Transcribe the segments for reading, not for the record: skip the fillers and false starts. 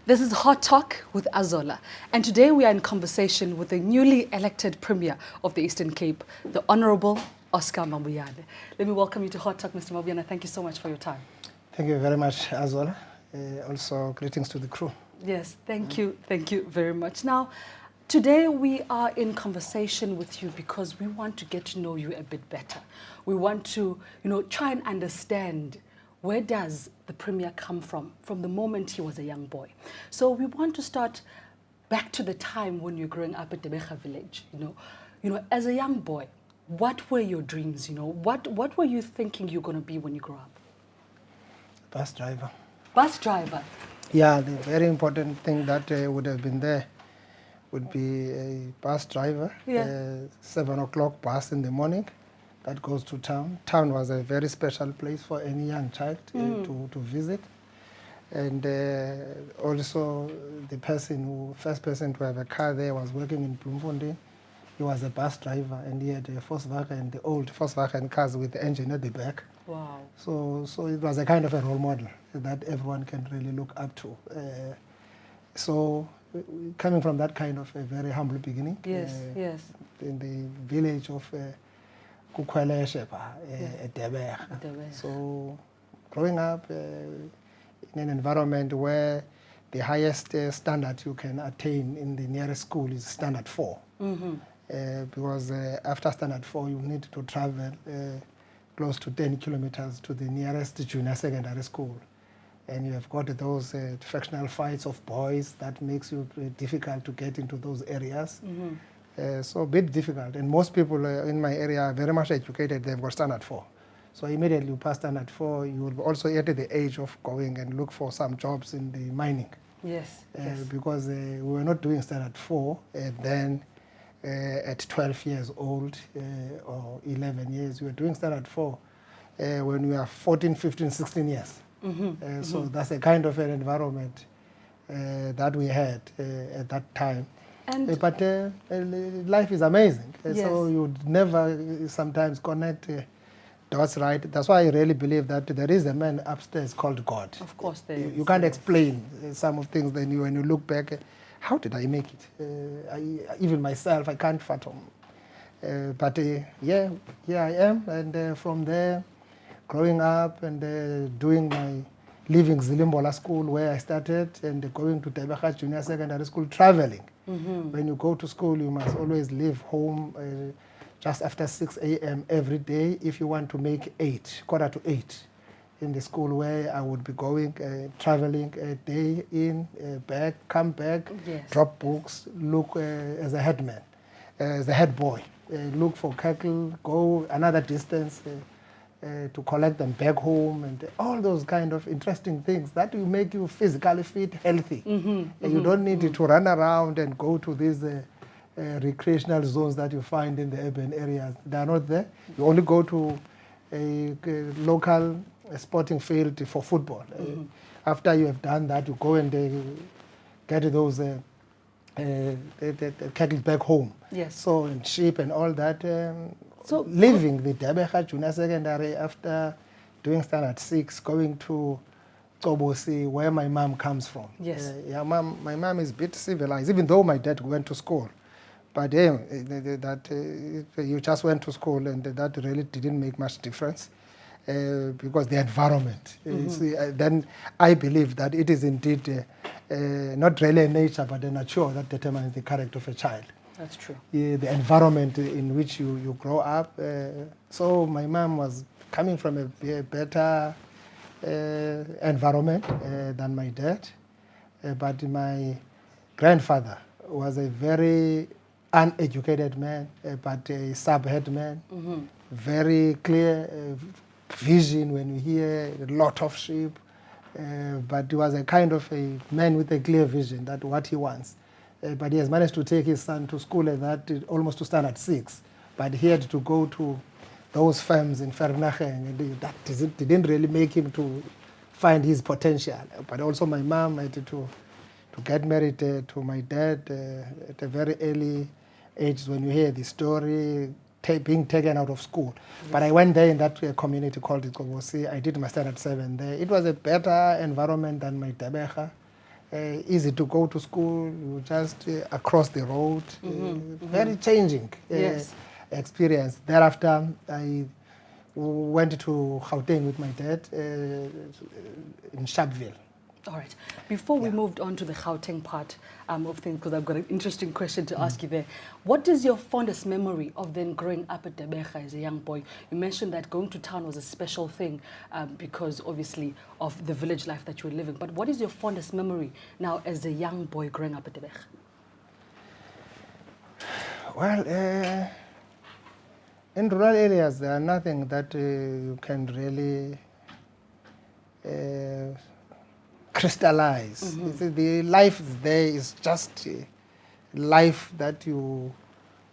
This is Hot Talk with Azola, and today we are in conversation with the newly elected Premier of the Eastern Cape, the Honourable Oscar Mabuyane. Let me welcome you to Hot Talk, Mr. Mabuyane. Thank you so much for your time. Thank you very much, Azola. Also, greetings to the crew. Yes, thank you very much. Now, today we are in conversation with you because we want to get to know you a bit better. We want to, try and understand where does the Premier come from the moment he was a young boy. So we want to start back to the time when you're growing up at Debecha village. As a young boy, what were your dreams? What were you thinking you're going to be when you grow up? Bus driver. Bus driver. Yeah, the very important thing that would have been there would be a bus driver. Yeah. 7 o'clock bus in the morning that goes to town. Town was a very special place for any young child to visit. And also the first person to have a car there was working in Bloemfontein. He was a bus driver and he had a Volkswagen, the old Volkswagen cars with the engine at the back. Wow. So it was a kind of a role model that everyone can really look up to. So coming from that kind of a very humble beginning. Yes. In the village of Kukweleshepa, Deber. So growing up in an environment where the highest standard you can attain in the nearest school is standard 4. Mm-hmm. Because after standard 4 you need to travel close to 10 kilometers to the nearest junior secondary school. And you have got those factional fights of boys that makes you difficult to get into those areas. Mm-hmm. So a bit difficult. And most people in my area are very much educated. They've got standard 4. So immediately you pass standard 4, you will also at the age of going and look for some jobs in the mining. Yes. Because we were not doing standard 4. Then at 12 years old or 11 years, we were doing standard 4 when we were 14, 15, 16 years. Mm-hmm. So that's a kind of an environment that we had at that time. But life is amazing. Yes. So you would never sometimes connect dots right. That's why I really believe that there is a man upstairs called God. Of course there is. You can't explain some of things. Then when you look back, how did I make it? Even myself, I can't fathom. But here I am. And from there, growing up and doing leaving Zilimbola School where I started and going to Debecha Junior Secondary School, traveling. Mm-hmm. When you go to school, you must always leave home just after 6 a.m. every day if you want to make quarter to 8 in the school where I would be going, traveling a day in, back, come back, yes. Drop books, look as a headman, as a head boy, look for cattle, go another distance to collect them back home, and all those kind of interesting things that will make you physically fit, healthy. Mm-hmm. You don't need to run around and go to these recreational zones that you find in the urban areas. They are not there. You only go to a local sporting field for football. Mm-hmm. After you have done that, you go and get those cattle back home. Yes. So and sheep and all that. So leaving the Debecha Junior Secondary after doing standard 6, going to Kobosi, where my mom comes from. Yes. My mom is a bit civilized, even though my dad went to school. But you just went to school, and that really didn't make much difference because the environment. Mm-hmm. See, then I believe that it is indeed not really nature, but the nature that determines the character of a child. That's true. The environment in which you grow up. So my mom was coming from a better environment than my dad. But my grandfather was a very uneducated man, but a sub-head man. Mm-hmm. Very clear vision when you hear a lot of sheep. But he was a kind of a man with a clear vision that what he wants. But he has managed to take his son to school at that almost to standard 6. But he had to go to those farms in Vereeniging, and that didn't really make him to find his potential. But also my mom had to get married to my dad at a very early age. When you hear the story, being taken out of school. Yes. But I went there in that community called Kobosi. I did my standard 7 there. It was a better environment than my Debecha. easy to go to school. You just across the road. Very changing Yes. experience. Thereafter, I went to Gauteng with my dad in Sharpeville. All right. Before we moved on to the Gauteng part of things, because I've got an interesting question to ask you there. What is your fondest memory of then growing up at Debecha as a young boy? You mentioned that going to town was a special thing because obviously of the village life that you were living. But what is your fondest memory now as a young boy growing up at Debecha? Well, in rural areas, there are nothing that you can really crystallize. You see, the life there is just life that you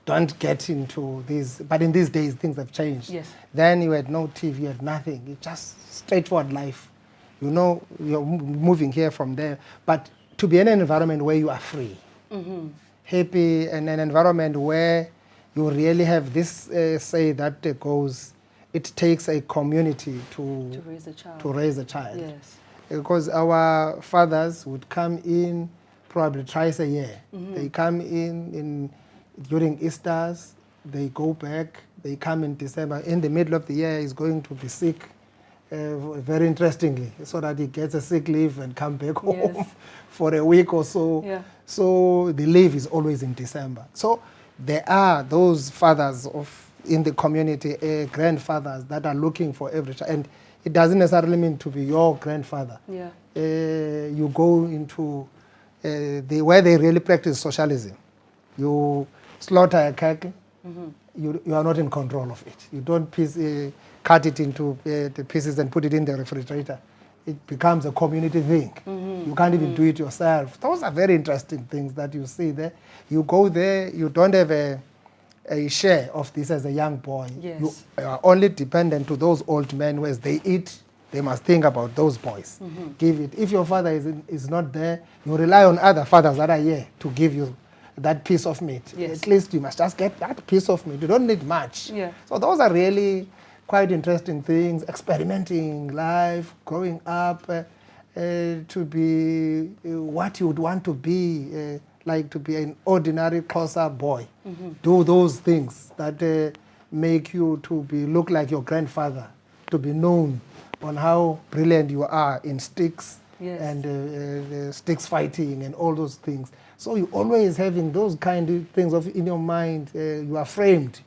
don't get into these. But in these days, things have changed. Yes. Then you had no TV, you had nothing. It's just straightforward life. You know, you're moving here from there. But to be in an environment where you are free, happy, and an environment where you really have this say that goes, it takes a community to raise a child. To raise a child. Yes. Because our fathers would come in probably twice a year. They come in during Easters, they go back, they come in December. In the middle of the year, he's going to be sick, very interestingly, so that he gets a sick leave and come back home for a week or so. Yeah. So the leave is always in December. So there are those fathers in the community, grandfathers that are looking for every child. And it doesn't necessarily mean to be your grandfather. Yeah. You go into where they really practice socialism. You slaughter a cattle, you are not in control of it. You don't cut it into the pieces and put it in the refrigerator. It becomes a community thing. You can't even do it yourself. Those are very interesting things that you see there. You go there, you don't have a share of this as a young boy. Yes. You are only dependent to those old men. As they eat, they must think about those boys. Give it. If your father is not there, you rely on other fathers that are here to give you that piece of meat. Yes. At least you must just get that piece of meat. You don't need much. Yeah. So those are really quite interesting things. Experimenting life, growing up, to be what you would want to be. Like to be an ordinary Xhosa boy. Do those things that make you to look like your grandfather, to be known on how brilliant you are in sticks and sticks fighting and all those things. So you always having those kind of things in your mind. You are framed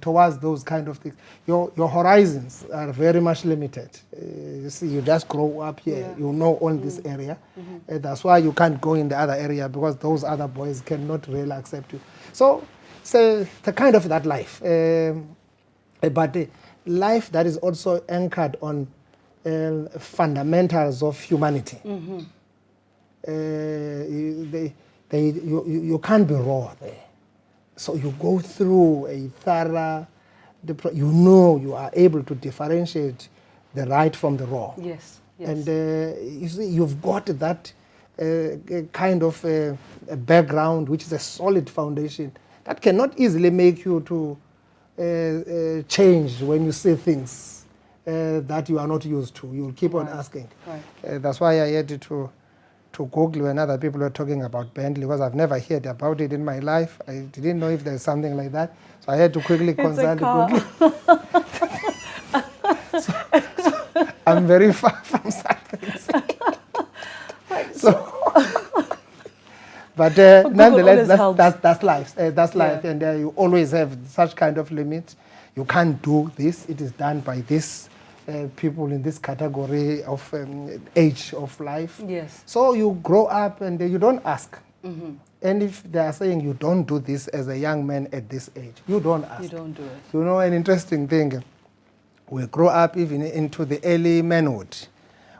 towards those kind of things. Your horizons are very much limited. You see, you just grow up here. Yeah. You know all this area. That's why you can't go in the other area because those other boys cannot really accept you. So the kind of that life. But the life that is also anchored on fundamentals of humanity. You can't be raw there. So you go through a thorough, you are able to differentiate the right from the wrong. Yes, yes. And you see, you've got that kind of a background, which is a solid foundation that cannot easily make you to change when you see things that you are not used to. You'll keep on asking. Right. That's why I had to Google when other people were talking about Bentley, because I've never heard about it in my life. I didn't know if there's something like that. So I had to quickly consult Google. so I'm very far from something. But nonetheless, that's life. That's life. And you always have such kind of limits. You can't do this. It is done by this. People in this category of age of life. Yes. So you grow up and you don't ask. And if they are saying you don't do this as a young man at this age, you don't ask. You don't do it. You know, an interesting thing, we grow up even into the early manhood,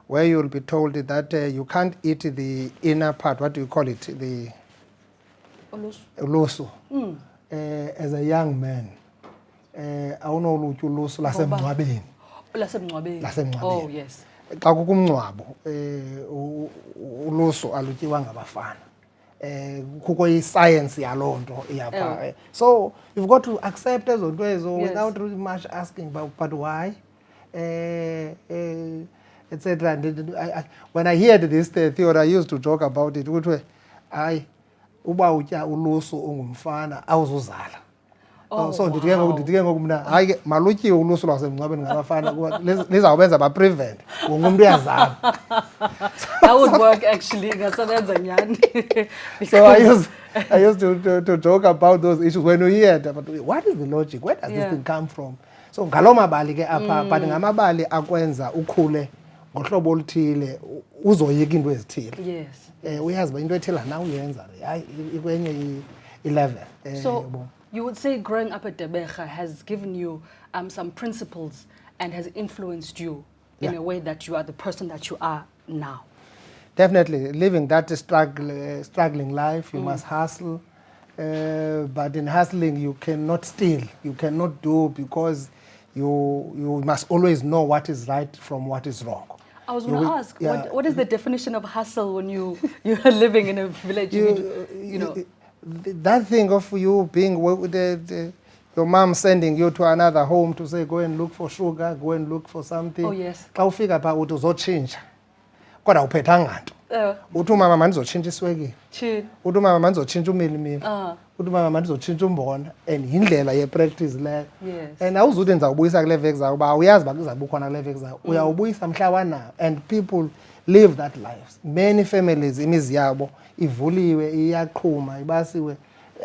where you'll be told that you can't eat the inner part, what do you call it? The ulusu. As a young man. Awunoluthi ulusu lasemngcwabeni. Oh, yes. Xa kukumngcwabo ulusu alutyiwa ngabafana. Kukho iscience yaloo nto iyapha. So you've got to accept ezo nto ezo without really much asking, but why? etc. And when I heard this theory, I used to joke about it. Ukuthi hayi uba utya ulusu ungumfana awuzuzala. So ndithi ke ngoku mna hayi ke malutyiwe ulusu lwasemngcwabeni ngabafana lizawubenza ba prevent wonke umuntu uyazala. That would work actually. So I used to joke about those issues when we hear it, but what is the logic? Where does this thing come from? So ngalo mabali ke apha, but ngamabali akwenza ukhule ngohlobo oluthile uzoyika into ezithile. Yes. Uyazi ba into ethela na uyenza hayi ikwenye i-level. So you would say growing up at Debecha has given you some principles and has influenced you in a way that you are the person that you are now. Definitely, living that struggling life, you must hustle. But in hustling, you cannot steal. You cannot do because you must always know what is right from what is wrong. I was going to ask, what is the definition of hustle when you are living in a village? You know, that thing of you being your mom sending you to another home to say go and look for sugar, go and look for something. Oh yes. Xa ufika pha uthi uzochinja kodwa uphethanga nto. Uthi umama mandizotshintsha iswekile. Uthi umama mandizotshintsha umilimili. Uthi umama mandizotshintsha umbona and yindlela ye-practice leyo. And awuzuthi ndizawubuyisa kule veki zayo uba awuyazi uba kuzawube ukhona kule veki zayo. Uyawubuyisa mhla wanayo and people live that life. Many families imizi yabo ivuliwe iyaqhuma ibasiwe.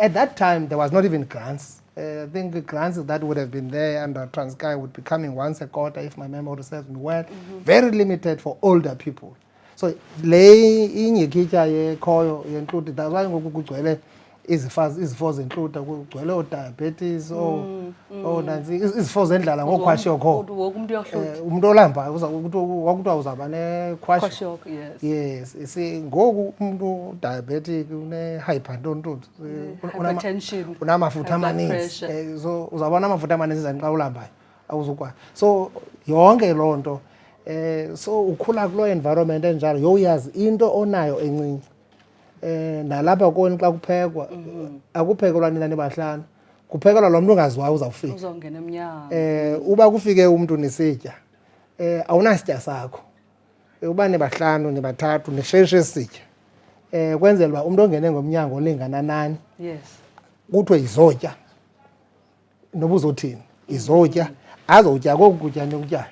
At that time there was not even grants. I think grants that would have been there under Transkei would be coming once a quarter if my memory serves me well. Very limited for older people. So le inyikitya yekhoyo yentluthu, that's why ngoku kugcwele izifo zentluthu, kugcwele o-diabetes nanzi izifo zendlala ngokwashiyokho. Umuntu olamba wakuthiwa uzawuba nekwashiyokho. Yes, ngoku umuntu diabetic une-hypertension, unamafutha amaninzi. So uzawubona amafutha amaninzi xa ulambayo awuzukwazi. So yonke loo nto so ukhula kuloo environment enjalo yowuyazi into onayo encinci. Nalapha koni xa kuphekwa akuphekelwa nina nibahlanu, kuphekelwa lo mntu ungaziwayo uzawufika. Uzongena emnyango. Uba kufike umuntu nisitya awunasitya sakho, uba nibahlanu nibathathu nisheshe isitya kwenzela uba umuntu ongene ngomnyango olingana nani kuthiwe izotya noba uzothini izotya azotya koku kutya nikutyayo.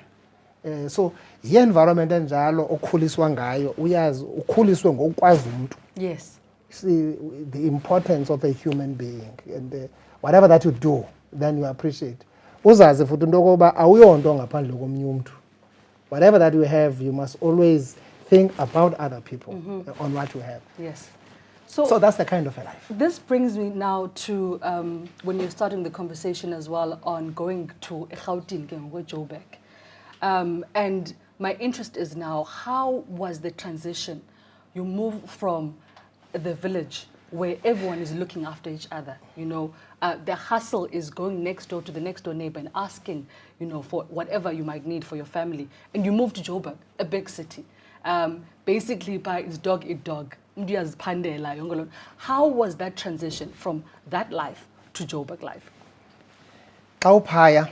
So yi-environment enjalo okhuliswa ngayo, uyazi ukhuliswe ngokukwazi umuntu. Yes. See the importance of a human being and whatever that you do then you appreciate. Uzazi futhi into yokuba awuyonto ngaphandle komnye umuntu. Whatever that you have, you must always think about other people on what you have. Yes. So that's the kind of a life. This brings me now to when you're starting the conversation as well on going to Gauteng, Joburg. And my interest is now, how was the transition? You move from the village where everyone is looking after each other, you know, the hustle is going next door to the next door neighbor and asking, you know, for whatever you might need for your family. And you move to Joburg, a big city. Basically, by it's dog eat dog. How was that transition from that life to Joburg life? Kaupaya,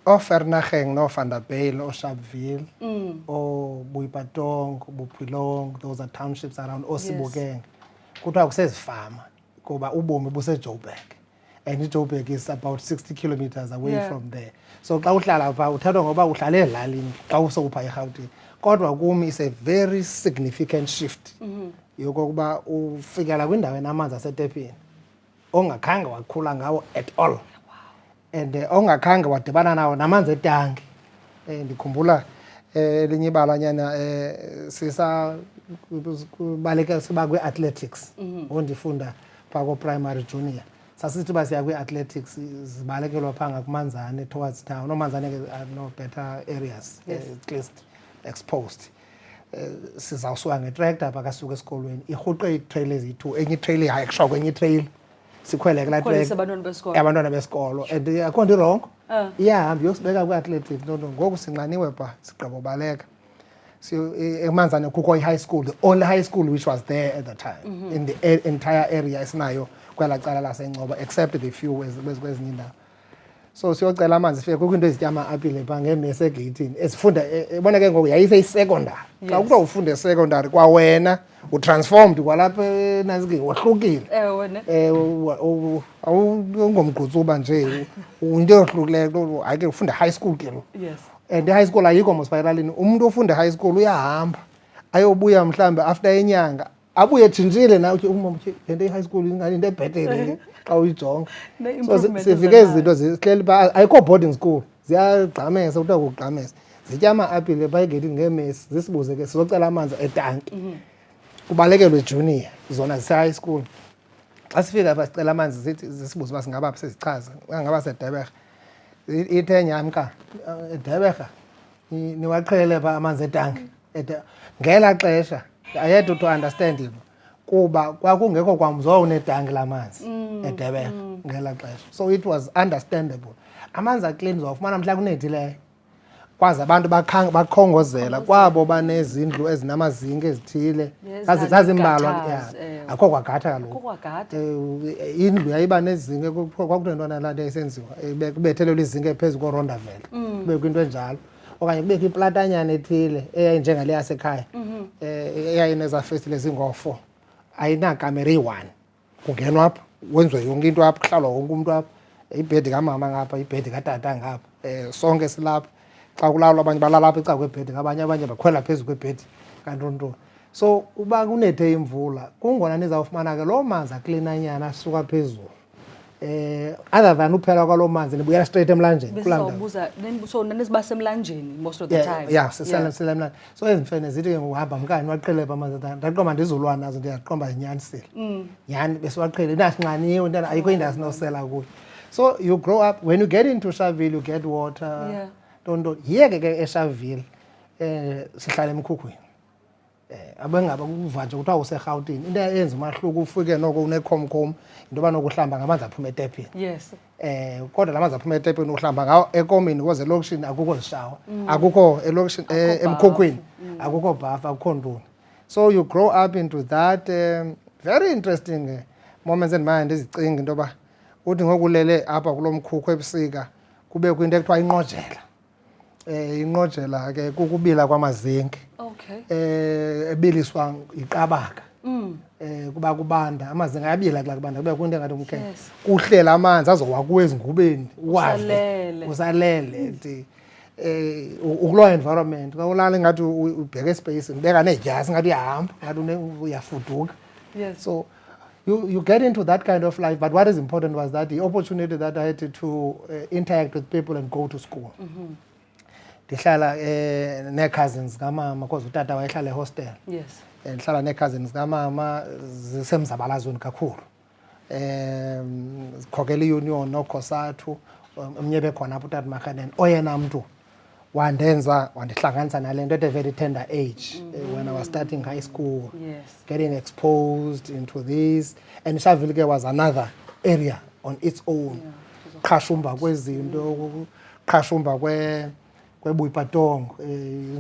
o Vernacheng, no Van der Bijl, or Sharpeville, or Boipatong, Bopilong, those are townships around Osibogeng. Kuthiwa says farm, kuba ubomi buse Joburg. And Joburg is about 60 kilometers away from there. So xa uhlala pha uthathwa ngoba uhlale elalini xa usowupha eGauteng. Kodwa kumi is a very significant shift. Yokokuba ufikela kwindawo enamanzi asetepeni ongakhange wakhula ngawo at all. And ongakhange wadibana nawo namanzi etanki. Ndikhumbula elinye ibalanyana baleka siba kwi-athletics ondifunda phaa ko-primary junior. Sasithi uba siya kwi-athletics zibalekelwa phaa ngakumanzane towards town. Nomanzane are no better areas, at least exposed. Sizawusuka ngetrekta phaa kasuka esikolweni irhuqe iitrail eziyi-2 enye itrail ihayikisha kwenye itrail sikhwele kulaa trekta abantwana besikolo and akho nto irongo iyahamba iyosibeka kwi-athletics. Ngoku sinxaniwe phaa sigqibobaleka emanzane kukho i-high school, the only high school which was there at the time in the entire area esinayo kwelaa cala laseNgcobo except the few kwezinye indawo. So siyocela amanzi sifike kukho into ezitya ama-apile phaa ngeemesi egeyithini esifunda ibona ke ngoku yayiseyisecondary xa kuthiwa ufunde esecondary kwawena utransformed kwalapha enazike wohlukile ungomgqutsuba nje into eyohlukileyo hayi ke ufunda high school ke lo and i-high school ayikho mospiralini umntu ofunda high school uyahamba ayobuya mhlawumbi after enyanga abuye etshintshile nawe uthi le nto i-high school into ebhetere xa uyijonga. So sifike ezi zinto zihleli phaa ayikho boarding school ziyagqamesa kuthiwa kugqamesa zitya ama-apile phaa egeyithini ngeemesi zisibuze ke sizocela amanzi etanki kubalekelwe junior zona zise-high school. Xa sifika phaa sicela amanzi zithi zisibuze uba singaba sezichaza ngaba seDurban ithe nyamka eDurban niwaqhelele phaa amanzi etanki ngela xesha I had to understand it kuba kwakungekho kwamzwa unetanki lamanzi eDurban ngela xesha, so it was understandable. Amanzi aclean uzawufumana mhla kunethileyo kwazi abantu bakhongozela kwabo banezindlu ezinamazinki ezithile zazimbalwa akho kwagatha kaloku indlu yayiba nezinki kwakuthiwa ntwana laa nto yayisenziwa kubethelelwa izinki ephezu korondavela kubekho into enjalo okanye kubekho iplatanyana ethile eyayinjengale yasekhaya eyayinezaa festile zingoo-4 ayinakamera iyi-1 kungenwa apha wenziwe yonke into apha kuhlalwa wonke umntu apha ibhedi kamama ngapha ibhedi katata ngapha sonke silapha xa kulalwa abanye balala apha eca kwebhedi abanye bakhwela phezu kwebhedi kantontoni. So uba kunethe imvula kungona nizawufumana ke loo manzi aklinanyana asuka phezulu other than uphela kwaloo manzi nibuyela straight emlanjeni so naniziba semlanjeni most of the time. Sisemlanjeni. So ezimfene zithi ke ngokuhamba mkani waqhele phaa amanzi etanki ndaqomba ndizulwana nazo ndiyaqomba inyanisile nyhani besiwaqhele nasinxaniwe ntana ayikho indawo sinosela kuyo. So you grow up when you get into Sharpeville you get water tonto yiyeke ke eSharpeville sihlala emkhukhwini abengaba kuva nje kuthiwa useRhawutini into eyenza umahluko ufike noko unekhomkhom into yoba nokuhlamba ngamanzi aphuma etepini kodwa la manzi aphuma etepini uhlamba ngawo ekomini because elokishini akukho zishawa akukho elokishini emkhukhwini akukho bhafu akukho ntoni. So you grow up into that very interesting moments endimana ndizicinga into yoba uthi ngokulele apha kulo mkhukhu ebusika kube kwinto ekuthiwa inqojela inqojela ke kukubila kwamazinki ebiliswa iqabaka kuba kubanda amazinki ayabila kula kubanda kube kunto engathi umkhe kuhlela amanzi azowa kuwe ezingubeni usalele ukuloo environment xa ulala ngathi ubheka espace ngibeka needyasi ngathi uyahamba ngathi uyafuduka. So you get into that kind of life, but what is important was that the opportunity that I had to interact with people and go to school. Ndihlala nee-cousins kamama because utata wayehlala ehostel. Ndihlala nee-cousins kamama zisemzabalazweni kakhulu zikhokela iunion nokhosathu omnye bekhona apho utata Marhaneni oyena mntu wandihlanganisa nale nto at a very tender age when I was starting high school, getting exposed into this. And Sharpeville ke was another area on its own. Qhashumba kwezinto, qhashumba kweBuipatong.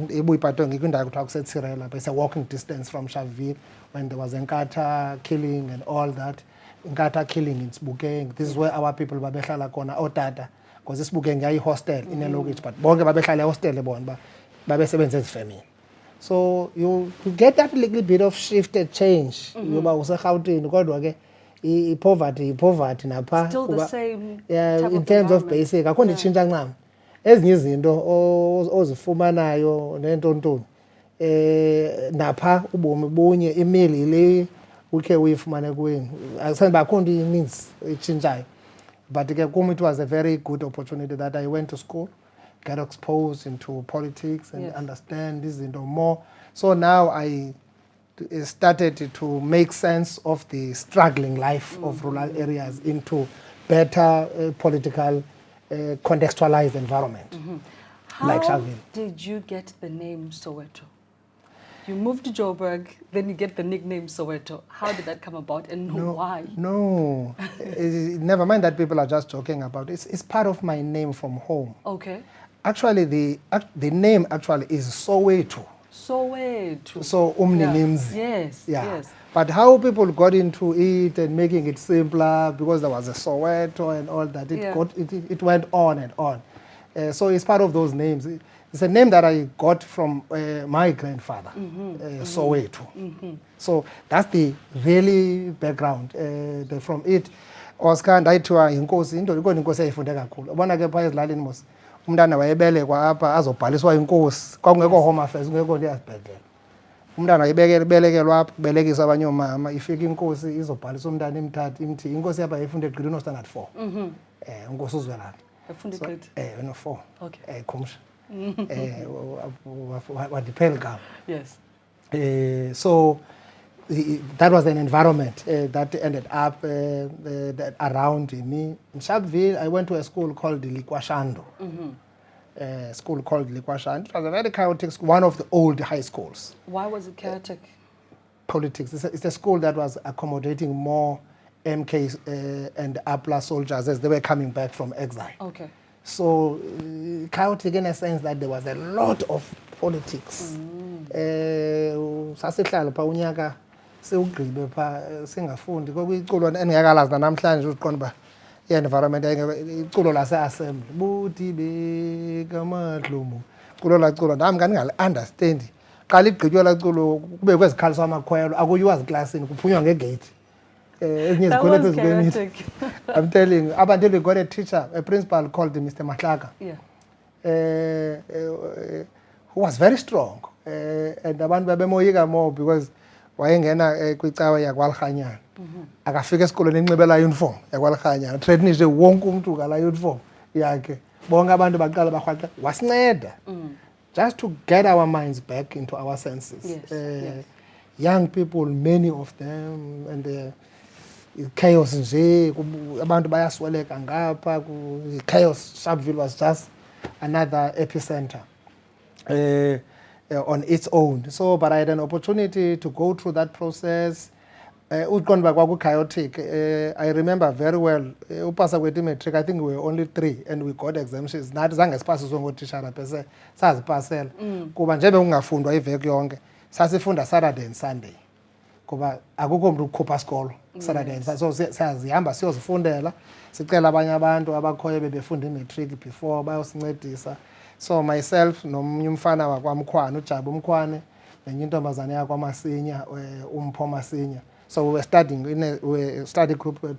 eBuipatong ikwindawo kuthiwa kuseTsirela, but it's a walking distance from Sharpeville when there was Nkatha killing and all that. Nkatha killing in Sebokeng. This is where our people babehlala khona otata. Because isibukeng yayi-hostel inelokishi but bonke babehlala ehostel bona babesebenza ezifemini. So you get that little bit of shifted change yoba useRhawutini kodwa ke i-poverty napha still the same in terms of basic akho nto itshintsha ncam. Ezinye izinto ozifumanayo nentontoni napha ubomi bunye imali le ukhe uyifumane kweni akusenza akho nto ininzi itshintshayo. But again, it was a very good opportunity that I went to school, got exposed into politics and understand this and more. So now I started to make sense of the struggling life of rural areas into better political contextualized environment. Like Sharpeville. How did you get the name Soweto? You moved to Joburg, then you get the nickname Soweto. How did that come about and why? No, never mind that people are just joking about it. It's part of my name from home. Okay. Actually, the name actually is Soweto. Soweto. So umninimzi. Yes, Yeah. yes. But how people got into it and making it simpler because there was a Soweto and all that, it went on and on. So it's part of those names. It's a name that I got from my grandfather, Soweto. So that's the really background from it. Oscar ndayithiwa inkosi into ikona inkosi eyayifunde kakhulu. Ubona ke phaya ezilalini mos umntana wayebelekwa apha azobhaliswa inkosi. Kwakungekho home affairs, kungekho nto yazibhedlela. Umntana wayebelekelwa apha kubelekisa abanye oomama, ifika inkosi izobhalisa umntana imthatha imthi inkosi yapha yayifunde egqithini no-standard 4. Unkosi uzwelapha. Efunde egqithi? No-4. Okay. Khumsha. Wadiphela igama. Yes. So that was an environment that ended up around me. In Sharpeville, I went to a school called Likwashando. School called Likwashando. It was a very chaotic school, one of the old high schools. Why was it chaotic? Politics. It's a school that was accommodating more MKs and APLA soldiers as they were coming back from exile. Okay. So chaotic in a sense that there was a lot of politics. Sasihlala pha unyaka sewugqibe pha singafundi kwiculo endingekalazi namhlanje uziqonda uba i-environment iculo lase-assembly buthi bekamadlumo culo laculo nam kandingali-understandi xa ligqitywe laa culo kube kwezikhaliswa amakhwelo akuyiwa ziklasini kuphunywa ngegeyithi ezinye izikolo ezikwenile. I'm telling you, up until we got a teacher, a principal called Mr. Mahlaka, who was very strong. And abantu babemoyika more because wayengena kwicawa yakwaLhanyana. Akafika esikolweni enxibela uniform yakwaLhanyana. Threatened nje wonke umuntu ngala uniform yakhe. Bonke abantu baqala barhwaxa wasinceda. Just to get our minds back into our senses. Yes. Young people, many of them, and chaos nje abantu bayasweleka ngapha chaos. Sharpeville was just another epicenter on its own. So but I had an opportunity to go through that process. Uqonda kwaku chaotic. I remember very well upasa kwethu matric, I think we were only 3 and we got exemptions. Nathi zange sipasiswe ngotishara bese sazipasela kuba nje bekungafundwa iveki yonke sasifunda Saturday and Sunday kuba akukho umuntu ukhupha isikolo Saturday and Sunday. So siyazihamba siyozifundela sicela abanye abantu abakhoye bebefunda imatric before bayosincedisa. So myself nomunye umfana wakwamkhwane uJabu Mkhwane nenye intombazane yakwaMasinya uMpho Masinya. So we were studying in a study group. We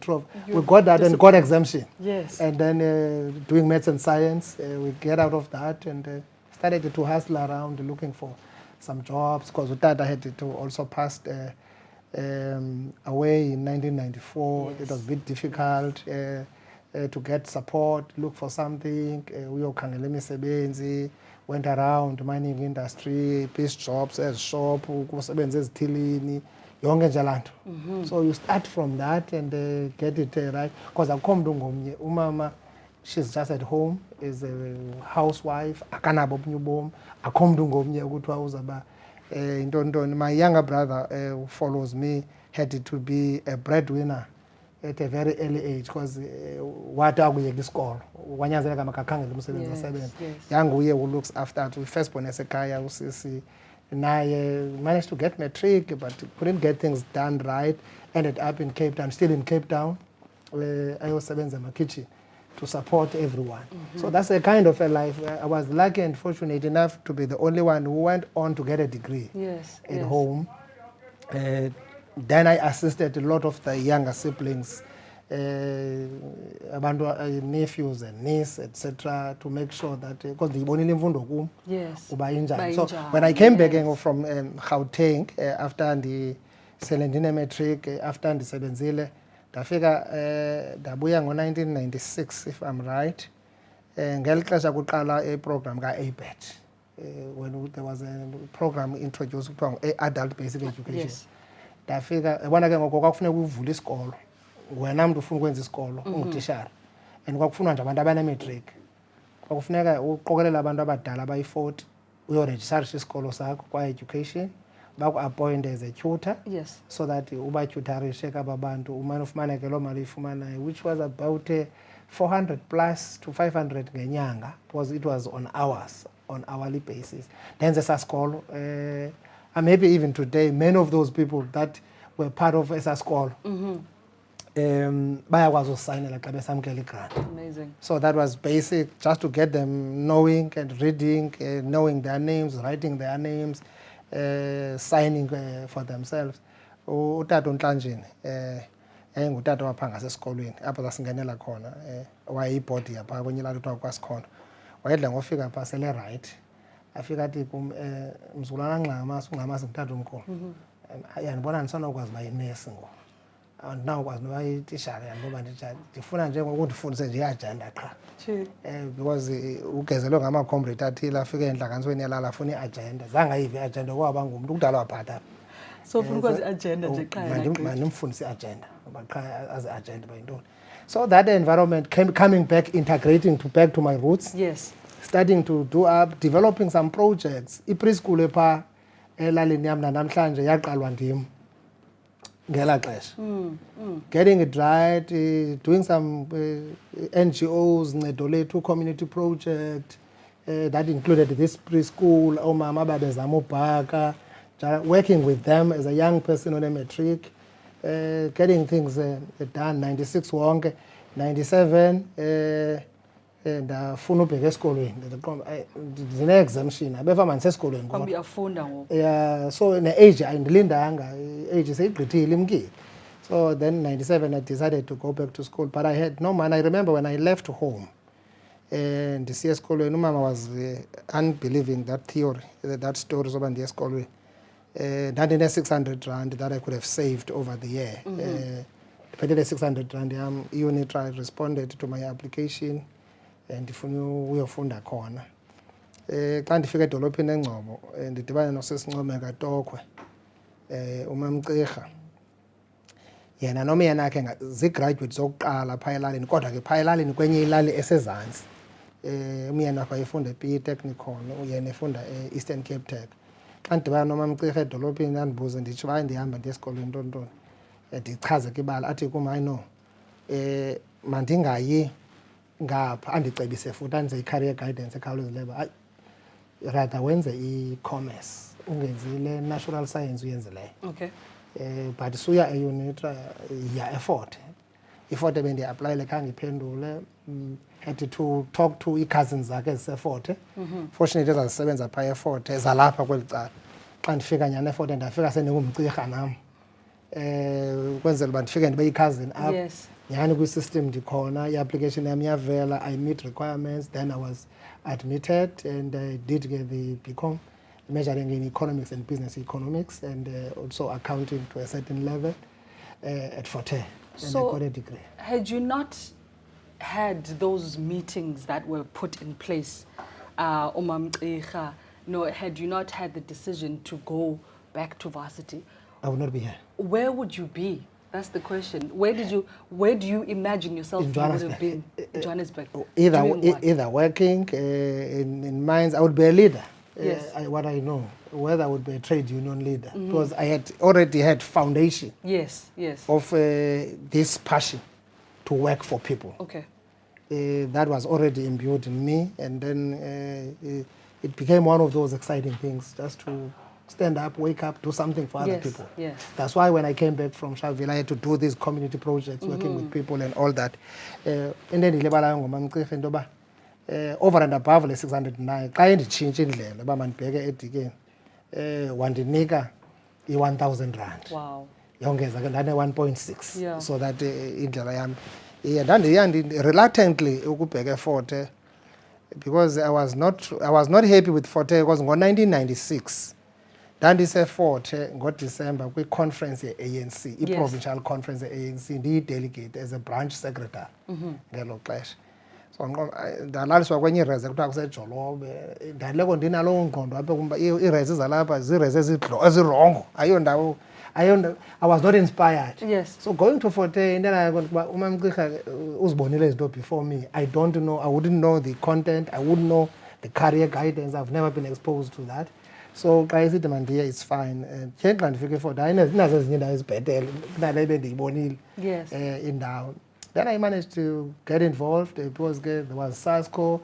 got that and got exemption. Yes. And then doing maths and science, we get out of that and started to hustle around looking for some jobs because Utata had to also pass away in 1994. Yes. It was a bit difficult to get support, look for something. Uyokhangela imisebenzi, went around mining industry, piece jobs as shop, ukusebenza ezithilini. So you start from that and get it right. Because umama, she's just at home, is a housewife, my younger brother who follows me had to be a breadwinner at a very early age because what are we school? Yanguye who looks after to first born as a kaya usisi. And I managed to get matric, but couldn't get things done right. Ended up in Cape Town, still in Cape Town. I was serving the kitchen to support everyone. So that's a kind of a life. I was lucky and fortunate enough to be the only one who went on to get a degree at home. Then I assisted a lot of the younger siblings, nephews and nieces, etc., to make sure that because they only live in So when I came back from Gauteng after the Selendine matric, after the Sebenzile, ndabuya ngo-1996 if I'm right. Ngeli xesha kuqala a program ka-ABET when there was a program introduced kuthiwa adult basic education. Ndafika yabona ke ngoko kwakufuneka uvule isikolo. Wena mntu ufuna ukwenza isikolo ungutishara and kwakufunwa nje abantu abanematric. Kwakufuneka uqokelela abantu abadala abayi-40 uyorejistarisha isikolo sakho kwa-education baku-appoint as a tutor so that ubatyutarishe kaba bantu umane ufumane ke loo mali uyifumanayo which was about 400 plus to 500 ngenyanga because it was on hours on hourly basis. Then there's a school. And maybe even today, many of those people that were part of esa school, bayakwazi usayinela xa besamkela igrant. Amazing. So that was basic, just to get them knowing and reading, knowing their names, writing their names, signing for themselves. Utata uNhlanjeni engutata wapha ngasesikolweni apho sasingenela khona wayeyibhodi yapha kwenye ilali kuthiwa kwaSikhondo. Wayedla ngofika phaa sele right, afika athi kum mzukulwana Ngxama singutata omkhulu, yandibona ndisanokwazi uba yinesi ngoku, andinawukwazi noba yitishara, yandiboba ndifuna nje ngokundifundise nje iagenda qha. Because ugezelwe ngama-comrade athile afike entlanganisweni yalala afuna iagenda, zange ayive iagenda kwaba ngumntu kudala waphatha. So ufuna ukwazi iagenda nje qha mandimfundise iagenda ngoba qha azi iagenda uba yintoni. So that environment coming back, integrating back to my roots. Yes. Starting to do up, developing some projects. I-preschool epha elalini yam namhlanje yaqalwa ndim ngela xesha. Getting it right, doing some NGOs, Ncedo Lethu community project that included this preschool, omama babezama ubhaka, working with them as a young person on a matric, getting things done. 96 wonke, 97 ndafuna ubheka esikolweni, ndine-exemption abeva mandisesikolweni ngoba uyafunda ngoku. yeah, so ne-age ayindilindanga, age seyigqithile imkile. So then 97 I decided to go back to school, but I had no man. I remember when I left home ndisiya esikolweni, umama was unbelieving that theory, that story zoba ndiya esikolweni. Ndandine 600 rand that I could have saved over the year. Ndiphethe 600 rand yam, i-UNITRA responded to my application ndifuna uyofunda khona. Xa ndifika edolophini eNgcobo ndidibane nosisincome kaTokwe, uMamCirha, yena nomyeni yakhe zigraduate zokuqala phaa elalini, kodwa ke phaa elalini kwenye ilali esezantsi. Umyeni wakhe wayefunda ePi Technikon, uyena efunda e-Eastern Cape Tech. Xa ndidibana noMamCirha edolophini andibuze nditsho uba ndihamba ndiye esikolweni ntontoni, ndichaze ke ibala, athi kum hayi no, mandingayi ngapha, andicebise futhi andize i-career guidance ekhawulezileyo, hayi rather wenze i-commerce, ungenzi le natural science uyenze leyo. Okay. But suya e-UNITRA ya e-Fort Hare bendiaplayile khange iphendule. Had to talk to i-cousins zakhe ezise-Fort Hare. Fortunately ezazisebenza phaa e-Fort Hare zalapha kweli cala. Xa ndifika nyhani e-Fort Hare ndafika sendingumCirha nam, ukwenzela uba ndifike ndibe yi-cousin apha. Yes. Nyhani kwi-system ndikhona, i-application yam yavela, I meet requirements, then I was admitted and I did get the BCom, majoring in economics and business economics, and also accounting to a certain level at Fort Hare, and I got a degree. Had you not had those meetings that were put in place, uMamCirha, no, had you not had the decision to go back to varsity, I would not be here. Where would you be? That's the question. Where do you imagine yourself would have been in Johannesburg? Either working in mines, I would be a leader. Yes. What I know, whether I would be a trade union leader, because I had already had foundation. Yes, yes. Of this passion to work for people. Okay. That was already imbued in me, and then it became one of those exciting things, just to stand up, wake up, do something for other people. Yes. That's why when I came back from Sharpeville, I had to do these community projects, working with people and all that. And then over and above the 609, xa enditshintsha indlela uba mandibheke edikeni, wandinika i-1,000 rand. Wow. Yongeza ke ndane 1.6. Yeah. So that indlela yami reluctantly ukubheka eFort Hare, because I was not happy with Fort Hare, because ngo-1996 ndandise-Fort Hare ngoDisemba kwi-conference ye-ANC, i-provincial conference ye-ANC, ndiyi-delegate as a branch secretary ngelo xesha. So ndalaliswa kwenye ireze kuthiwa kusejolobe, ndaleko ndinaloo ngqondo apha kumba iireze zalapha ziireze ezirongo, ayondawo. I was not inspired. Yes. So going to Fort Hare, then I got uMamCirha uzibonile izinto before me. I don't know, I wouldn't know the content, I wouldn't know the career guidance. I've never been exposed to that. So xa isithi mandiye, it's fine. Ke xa ndifike eFort Hare inazo ezinye indawo ezibhetele kunale ebendiyibonile indawo. Then I managed to get involved because there was SASCO,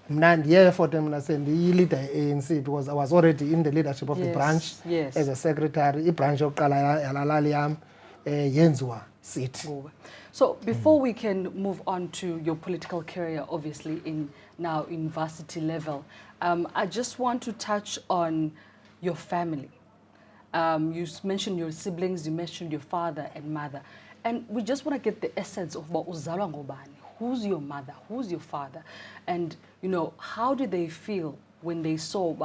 mna ndiye for mna sendiyi-leader ye-ANC because I was already in the leadership of the branch as a secretary. I-branch yokuqala yalalali yam yenziwa sithi. So before we can move on to your political career, obviously in now university level, I just want to touch on your family. You mentioned your siblings, you mentioned your father and mother, and we just want to get the essence of what uzalwa ngobani. Who's your mother? Who's your father? And how do they feel when they saw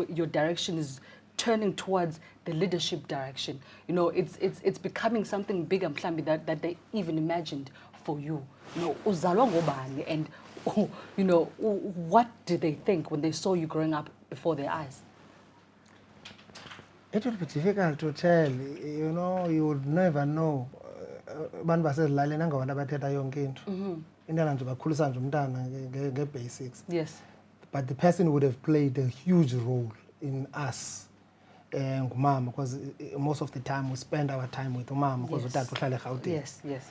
your direction is turning towards the leadership direction? It's becoming something bigger, mhlambi, that they even imagined for you. Uzalwa ngobani, and what did they think when they saw you growing up before their eyes? It would be difficult to tell. You would never know. Abantu basezilalini angabantu abathetha yonke into. Intwana nje bakhulisa nje umntana nge-basics. Yes. But the person would have played a huge role in us. Ngumama, because most of the time we spend our time with umama because utata uhlala eGauteng. Yes, yes.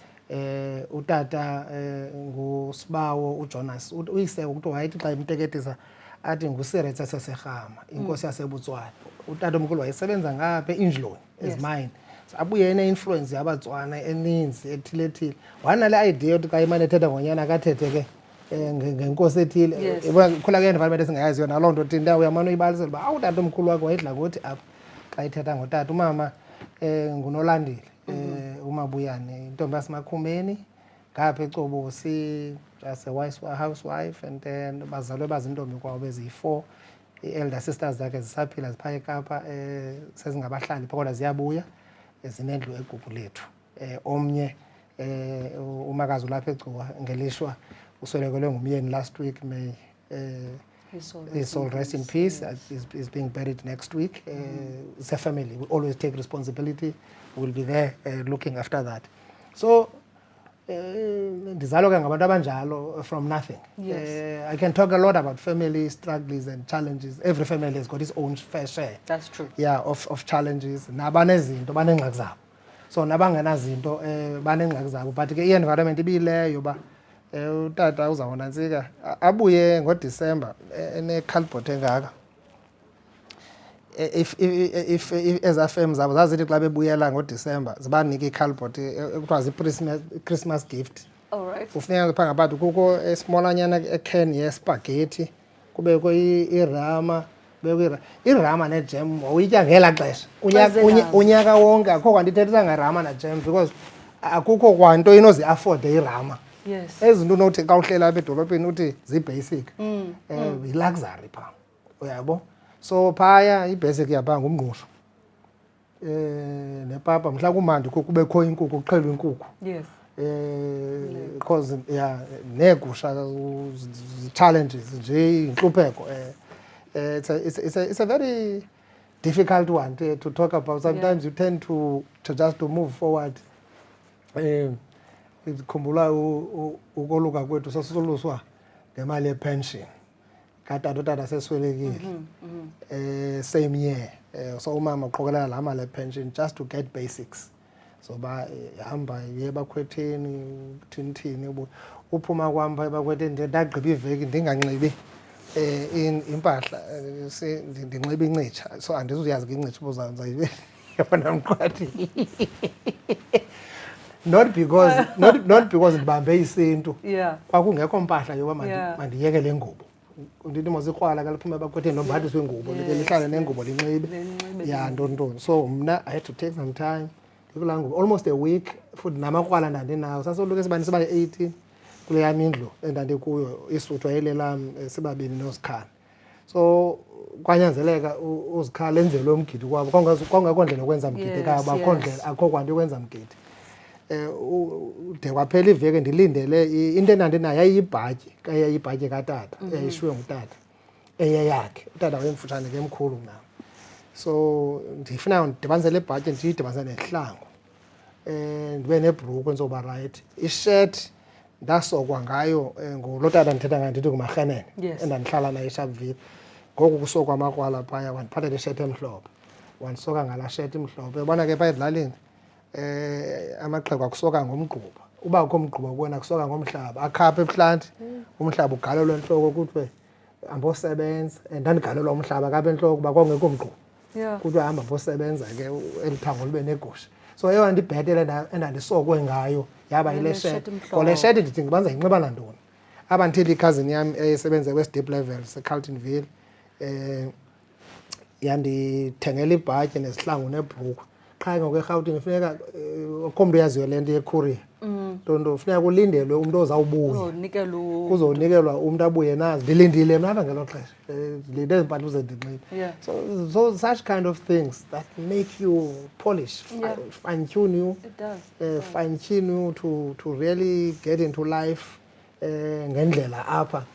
Utata nguSibawo uJonas. Uyise ukuthi wayithi xa imteketisa athi nguSiretsa seserhama, inkosi yaseBotswana. Utata omkhulu wayesebenza ngapha eIndloni as mine. So abuye ene-influence yabaTswana eninzi ethile. Wanale idea yokuthi xa imane ethetha ngonyana akathethe ke ngenkosi ethile. Khula ke environment esingayaziyo naloo nto thina uyamane uyibalisela uba awutata omkhulu wakho wayedla ngothi apha xa ithetha ngotata. Umama nguNolandile, uMabuyane, intombi yasemakhumeni ngapha eCobosi, just a housewife, and then bazalwe bazintombi kwabo beziyi-4. I-elder sisters zakhe zisaphila zipha eKapa, sezingabahlali kodwa ziyabuya zinendlu eGugu lethu. Omnye umakazi ulapha eGcuwa ngelishwa uswelekelwe ngumyeni last week. May his soul rest in peace. Is being buried next week. It's a family. We always take responsibility. We'll be there looking after that. So ndizalwa ke ngabantu abanjalo from nothing. I can talk a lot about family struggles and challenges. Every family has got its own fair share. That's true. Yeah, of challenges. Nabanezinto banengxaki zabo. So nabangenazinto banengxaki zabo. But ke i-environment ibiyileyo ba utata uzawona ntsika abuye ngoDisemba ene-calbot engaka. If ezafem zabo zazithi xa bebuyela ngoDisemba zibanike i-calbot ekuthiwa zii-Christmas gift. All right. Kufuneka phaa ngaphakathi kukho esmolanyana ecan yespaghetti, kubekho irama, irama nejem wawuyitya ngela xesha unyaka wonke. Akho kwanto ithethisa ngerama nejem because akukho kwanto inozi-afode irama. Yes. Ezinto unothi xa uhlela apha edolophini uthi zii-basic, yi-luxury phaa, uyabo. So phaya i-basic yaphaa ngumngqusho nepapa, mhla kumandi kubekho inkukhu, kuxhelwe inkukhu. Yes. Because neegusha challenges nje intlupheko. It's a very difficult one to talk about. Sometimes you tend to just to move forward. Ikhumbula ukoluka kwethu sasisoluswa ngemali yepension katata utata seswelekile. Same year. So umama uqokelela laa mali yepension just to get basics. So hamba ye bakhwetheni thini uphuma kwam phaa ebakhwetheni ndagqiba iveki ndinganxibi impahla ndinxiba incitsha. So andizuyazi ke incitsha ubuzawuza ibe yabona mqwathi. Not because ndibambe isintu. Yeah. Kwakungekho mpahla yoba mandiyeke le ngubo. Ndithi mos ikrwala ke liphuma ebakhwetheni nomphathiswe ingubo like lihlale nengubo linxibe. Yeah, ntoni. So mna I had to take some time. Ndikulaa ngubo almost a week futhi namakrwala ndandinawo. Sasoluke siba 18 kule yam indlu endandikuyo, isuthu wayelelam sibabini noSikhana. So kwanyanzeleka uZikhana enzelwe umgidi kwabo. Kwangekho ndlela yokwenza mgidi kabo, akho kwanto yokwenza mgidi. De kwaphela iveki ndilindele into endandinayo yayiyibhatyi katata eyayishiywe ngutata eyeyakhe. Utata wayemfutshane ke mkhulu nam. So ndifuna ndidibanise le bhatyi ndiyidibanise nezihlangu, ndibe nebhrukhwe ndizoba rayithi. Ishethi ndasokwa ngayo ngulo tata ndithetha ngayo ndithi nguMarhenene endandihlala naye eSharpeville. Ngoku kusokwa amakrwala phaya wandiphathela ishethi emhlophe, wandisoka ngalaa shethi imhlophe. Ubona ke phaa ezilalini amaxhego akusoka ngomgquba. Uba ukho mgquba kuwena kusoka ngomhlaba. Akhapha ebuhlanti umhlaba ugalelwe entloko kuthiwe ambosebenza ndandigalelwa umhlaba kapha entloko kuba kwakungekho mgquba. Yeah. Kuthiwa hamba mbosebenza ke elithango libe negusha. So eyona nto ibhetele endandisokwe ngayo yaba yile sheti. Ngole sheti ndicinga uba ndizayinxiba nantoni. Aba ndithile ikhazini yam esebenza kwi-Deep Level seCarltonville yandithengela ibhatyi nezihlangu nebhrukhwe. Qha ngoku eRhawutini funeka akho mntu uyaziyo le nto yecourier. Nto funeka kulindelwe umntu ozawubuya. Kuzonikelwa umntu abuye nazo. Ndilindile mna apha ngelo xesha. Ndilinde ezi mpahla uzendinxibe. So such kind of things that make you polish, fine tune you. It does. Fine tune you to really get into life ngendlela apha.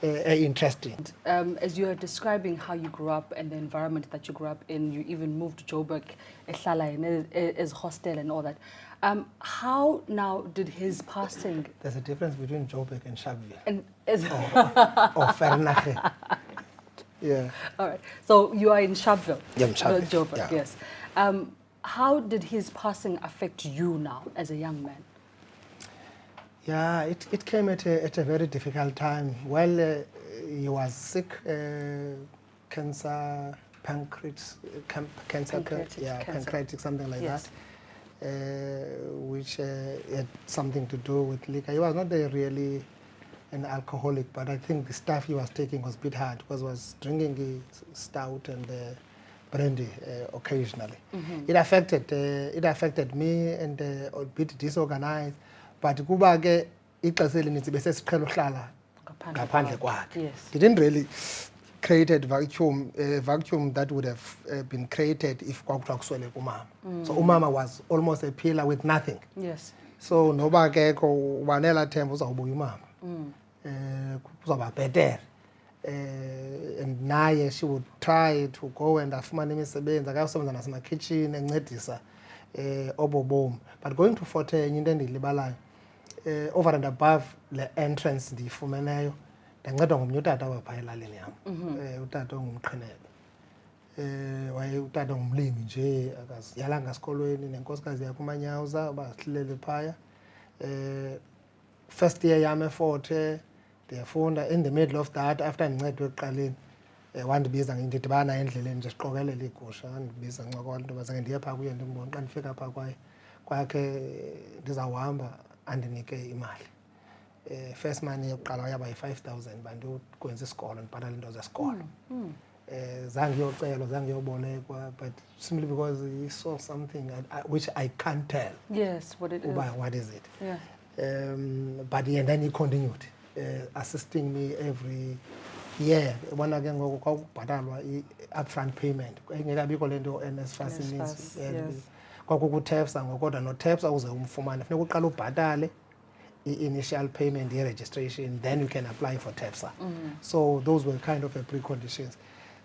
Interesting. As you are describing how you grew up and the environment that you grew up in, you even moved to Joburg, as hostel and all that. How now did his passing? There's a difference between Joburg and Sharpeville. And or Vernache. Yeah. All right. So you are in Sharpeville. Yeah, in Sharpeville. Joburg, yeah. Yes. How did his passing affect you now as a young man? Yeah, it came at a very difficult time. Well, he was sick, cancer, pancreatic, something like that, which had something to do with liquor. He was not really an alcoholic, but I think the stuff he was taking was a bit hard because he was drinking stout and brandy occasionally. It affected me and a bit disorganized. But kuba ke ixesha elinintsi bese siqhela uhlala ngaphandle kwakhe. Didn't really created vacuum that would have been created if kwakuthiwa kusweleka umama. So umama was almost a pillar with nothing. Yes. So noba kekho ubanela themba uzawubuya umama. Uzawuba bhetere. And naye she would try to go and afumana imisebenzi akayosebenza nasemakhitshini encedisa obobomi. But going to Fort Hare into endiyilibalayo over and above the entrance ndiyifumeneyo ndancedwa ngomnye utata wapha elalini yam. Utata ongumqhinebe. Utata ngumlimi nje akaziyalanga esikolweni nenkosikazi yakhe uManyawuza uba sihlelele phaya. First year yam eFort Hare ndiyafunda. In the middle of that, after ndincedwe ekuqaleni wandibiza ndidibana endleleni nje siqokelela iigusha wandibiza ncokola into bazake ndiye phaa kuye ndimbone xa ndifika phaa kwakhe ndizawuhamba andinike imali. First money yokuqala yaba yi-5,000 bandikwenza isikolo ndibhatala into zesikolo. Zange iyocelwa zange iyobolekwa, but simply because he saw something which I can't tell. Yes, what it is. What is it? Yeah. But and then he continued assisting me every year. Ubona ke ngoku kwakubhatalwa i-upfront payment engekabikho le nto NSFAS ininzi. Kwakukutepsa ngokodwa notepsa uze umfumane funeka uqala ubhatale i-initial payment ye-registration, then you can apply for TEPSA. So those were kind of a preconditions.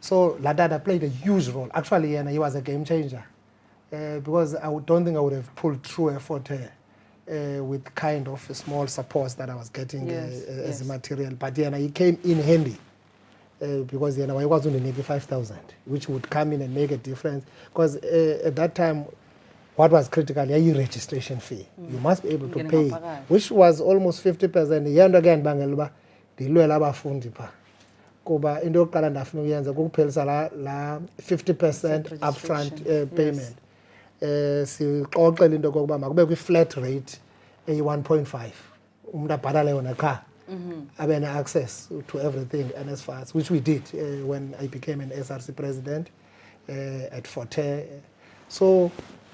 So Ladada played a huge role. Actually, he was a game changer because I don't think I would have pulled through a Fort Hare with kind of small supports that I was getting as a material. But he came in handy because I was only making 5,000, which would come in and make a difference. Because at that time, what was critical, registration fee. You must be able to pay, which was almost 50%. Yendo again bangeluba dilwela abafundi pha. Kuba into yokuqala ndafuna uyenza kukuphelisa la 50% upfront payment. Sixoxela into kokuba makube kwi-flat rate eyi-1.5. Umuntu abhatale yona qha. Abe na-access to everything NSFAS, which we did when I became an SRC president at Fort Hare. So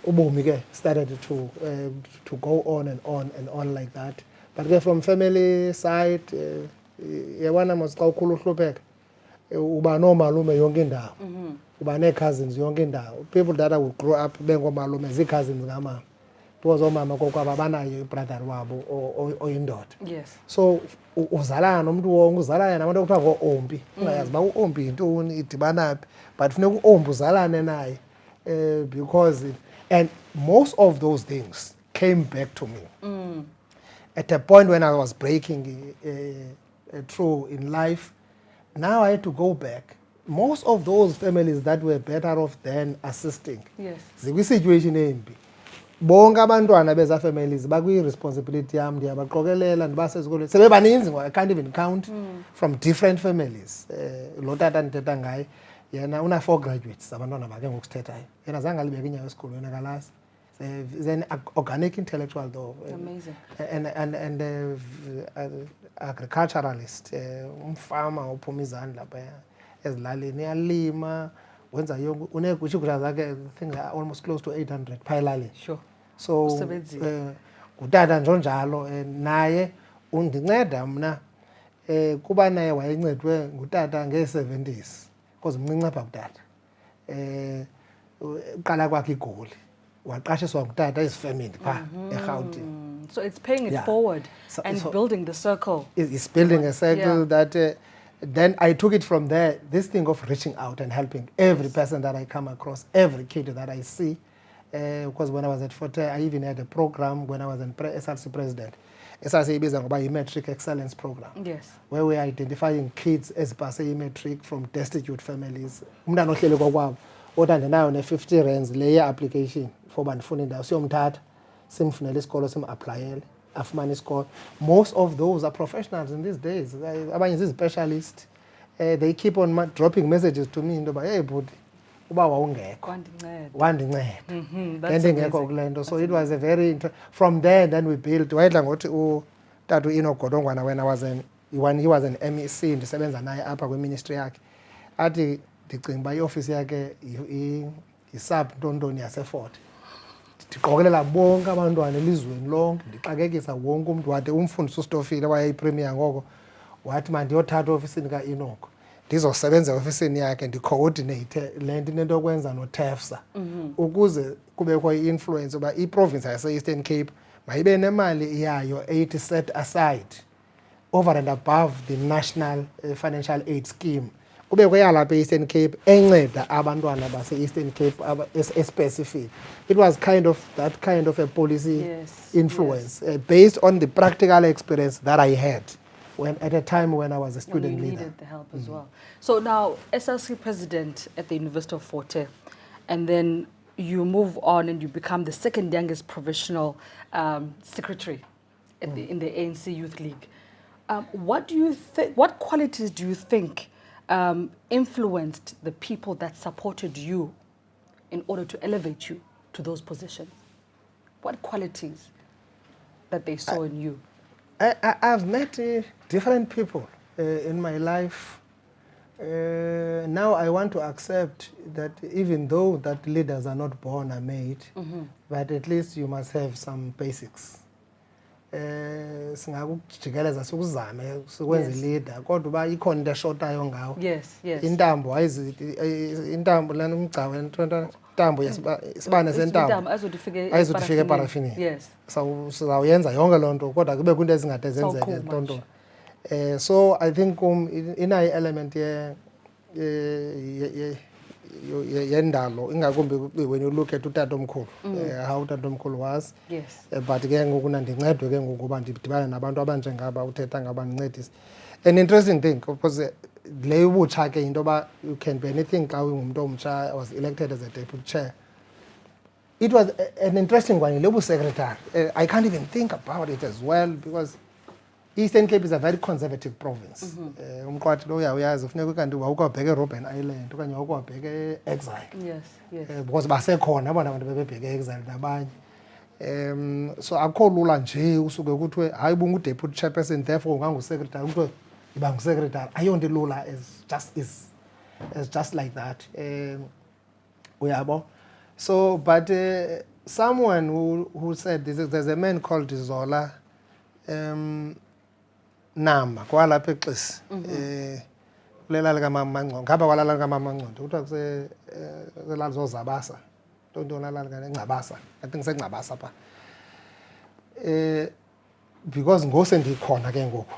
ubomi ke started to go on and on and on like that. But from family side, yabona mos xa ukhula uhlupheka uba noomalume yonke indawo, uba nee-cousins yonke indawo. People that I would grow up bengoomalume zii-cousins ngamama, because oomama kokwabo abanayo ibrother wabo oyindoda. Yes. So uzalana nomntu wonke, uzalana nabantu ekuthiwa ngoo-ompi, ungayazi uba u-ompi yintoni idibana phi, but funeka u-ompi uzalane naye because and most of those things came back to me. At a point when I was breaking through in life, now I had to go back. Most of those families that were better off than assisting, yes, zikwi-situation embi. bonke abantwana beza families bakwi-responsibility yam, ndiyabaqokelela ndibase ezikolweni sebebaninzi ngoku, I can't even count from different families. Lo tata ndithetha ngaye yena una-4 graduates abantwana bakhe ngokusithethayo, yena zange alibeke inyawo esikolweni akalazi. He's an organic intellectual though. Amazing. And agriculturalist, umfama ophuma izandla phaya ezilalini, uyalima, wenza yonke, uneegusha zakhe, I think almost close to 800 phaya elalini. Sure. So ngutata njalo naye undinceda mna kuba naye wayencedwe ngutata ngee-70s because mncinci apha kutata. Uqala kwakhe iGoli waqashiswa ngutata ezifemini phaa eRhawutini. So it's paying it forward and building the circle. It's building a circle that then I took it from there, this thing of reaching out and helping every person that I come across, every kid that I see. Because when I was at Forte, I even had a program when I was an SRC president. SRC is about a metric excellence program. Yes. Where we are identifying kids as pass metric from destitute families. Umntana ohleli kokwabo othanda nayo ne-50 rands leya application for bandifuna indawo siyomthatha simfunela isikolo sim-aplayele afumane isikolo. Most of those are professionals in these days. Abanye zizi-specialist. They keep on dropping messages to me into yoba hey bhuti uba wawungekho wandinceda ngengekho kule nto. So it was a very from there then we built. Wayedla ngothi utata uIno Godongwana when he was an MEC ndisebenza naye apha kwiministry yakhe athi ndicinga uba iofisi yakhe yi-sub ntontoni yaseFort. Ndiqokelela bonke abantwana elizweni lonke, ndixakekisa wonke umntu. Wade umfundisi uStofile wayeyipremier ngoko wathi mandiyothatha ofisini kaEnoch ndizosebenza ofisini yakhe ndicoordinate le nto into yokwenza noTEFSA ukuze kubekho i-influence uba iprovince yase-Eastern Cape mayibe nemali yayo eyithi set aside over and above the national financial aid scheme. Kubekho yalapha e-Eastern Cape enceda abantwana base-Eastern Cape specific. It was that kind of a policy influence based on the practical experience that I had at a time when I was a student leader. You needed the help as well. So now, SRC president at the University of Forte, and then you move on and you become the second youngest provincial secretary at in the ANC Youth League. What do you think? What qualities do you think influenced the people that supported you in order to elevate you to those positions? What qualities that they saw in you? I've met different people in my life. Now I want to accept that even though that leaders are not born or made, but at least you must have some basics. Singakujikeleza sikuzame sikwenze leader kodwa uba ikhona into eshotayo ngawo. Intambo intambo lana umgcawu intambo isibane sentambo ayizodifika eparafini. Sizawuyenza yonke loo nto kodwa kube kwinto ezingade zenzeke ntontoni. So I think inayo element yendalo ingakumbi when you look at utatomkhulu how utatomkhulu was. But ke ngoku nandincedwe ke ngoku uba ndidibane nabantu abanjengaba uthetha ngaba ndincedise. An interesting thing because le ubutsha ke into yoba you can be anything xa ungumntu omtsha. I was elected as a deputy chair. It was an interesting one. Le secretary, I can't even think about it as well because Eastern Cape is a very conservative province. Umqwathi lo uyayazi ufuneka kanti wawukabheke eRobben Island okanye wawukabheke exile. Because basekhona abantu bebebheke exile nabanye. So akho lula nje usuke kuthiwe hayi bungu-deputy chairperson therefore ungangu-secretary kuthiwe iba ngu-secretary. Ayonto lula as just like that. Uyabo. So but someone who said there's a man called Zola Nama kwalapha eXesi kulela lika mama Mangcondo ngapha kwalala lika mama Mangcondo kuthiwa kuselala zozabasa ntoni lala ngabasa I think sengcabasa pha because ngose ndikhona ke ngoku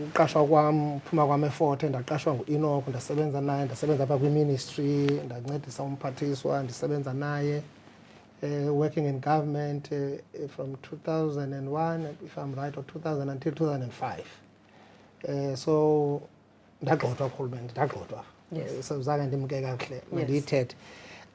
uqashwa kwam uphuma kwam eFort ndaqashwa nguEnoch ndasebenza naye ndasebenza apha kwi-ministry ndancedisa umphathiswa ndisebenza naye working in government from 2001 if I'm right or 2000 until 2005. So ndagxothwa kurhulumente ndagxothwa so zange ndimke kakuhle mandiyithethe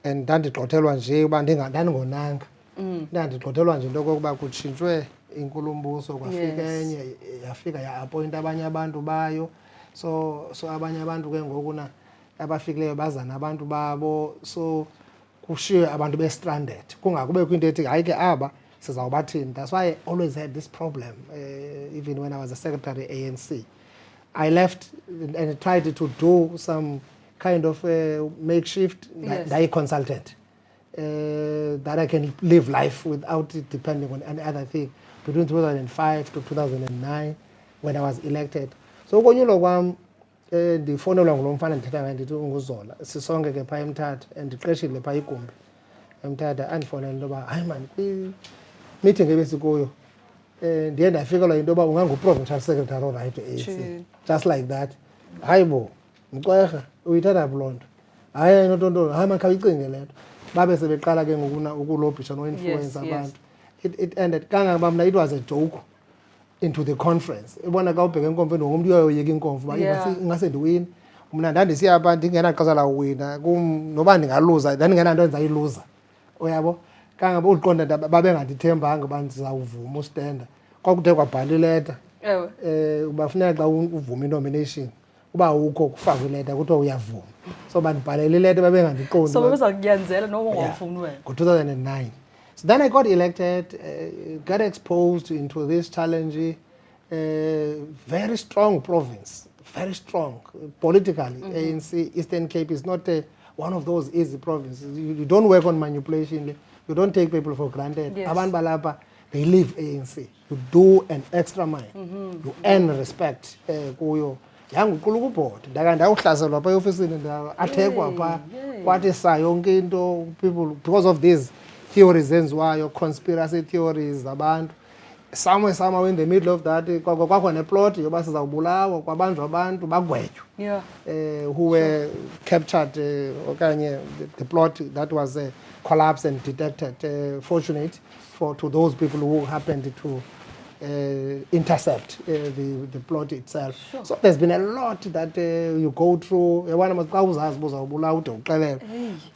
and ndandigxothelwa nje uba ndandingonanga Ndandigxothelwa nje into kokuba kutshintshwe inkulumbuso kwafika enye yafika ya-appoint abanye abantu bayo. So abanye abantu ke ngokuna abafikileyo baza nabantu babo, so kushiywe abantu be-stranded, kungakubekho into ethi hayi ke aba sizawubathini. That's why I always had this problem, even when I was a secretary ANC. I left and tried to do some kind of makeshift consultant, that I can live life without it depending on any other thing, between 2005 to 2009 when I was elected. So ukonyulwa kwam ndifonelwa ngulo mfana ndithetha ngaye ndithi unguZola, sisonke ke phaa eMthatha, ndiqeshile phaa igumbi eMthatha. Andifonela into yoba hayi mani kwi-meeting ebesikuyo ndiye ndafikelwa into yoba ungangu-provincial secretary orayithi e-ANC, just like that. Hayi bo, mcwerha uyithatha phi loo nto? Hayi ayinotontoni, hayi mani khawuyicinge le nto. Babe sebeqala ke ngokuna ukulobhisha no-influence abantu. It ended kangangoba mna it was a joke into the conference. Ibona ka ubheka enkomfeni ngomuntu uyoyeka inkomfa uba ingase ndiwini. Mna ndandisiya apha ndingenaxesha lawuwina, noba ndingaluza ndandingenanto endizayiluza, uyabo. Kangangoba uliqonda babengandithembanga uba ndizawuvuma ustenda. Kwakude kwabhala ileta uba funeka xa uvuma inomination uba awukho kufakwe ileta kuthiwa uyavuma. So bandibhalela ileta babengandiqondi. So bebeza kunyanzela noma ungawufuni wena. Ngo-2009. So then I got elected, got exposed into this challenge, very strong province, very strong politically. ANC, Eastern Cape is not one of those easy provinces. You don't work on manipulation, you don't take people for granted. Abantu balapha, they live ANC. You do an extra mile, you earn respect kuyo. Yanguqula ukubhoda ndawuhlaselwa phaa eofisini athekwa phaa kwathi saa yonke into, people because of these theories zenziwayo, conspiracy theories zabantu. Somewhere in the middle of that kwakho neplot yoba sizawubulawa, kwabanjwa abantu bagwetywa who were captured, okanye the plot that was collapsed and detected, fortunate to those people who happened to intercept the plot itself. So there's been a lot that you go through. One must go uzawubulawa ude uxelele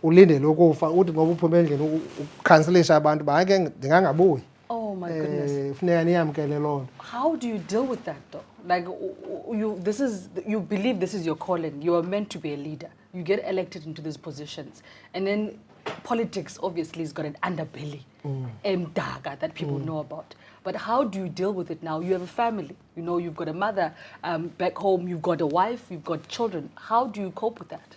ulindele ukufa uthi ngoba uphume endlini ukhanselisha abantu bake ndingangabuyi. Oh my goodness. Funeka niyamkele loo nto. How do you deal with that though? Like you believe this is your calling. You are meant to be a leader. You get elected into these positions, and then politics obviously has got an underbelly, daga that people know about. But how do you deal with it now? You have a family, you know, you've got a mother back home, you've got a wife, you've got children. How do you cope with that?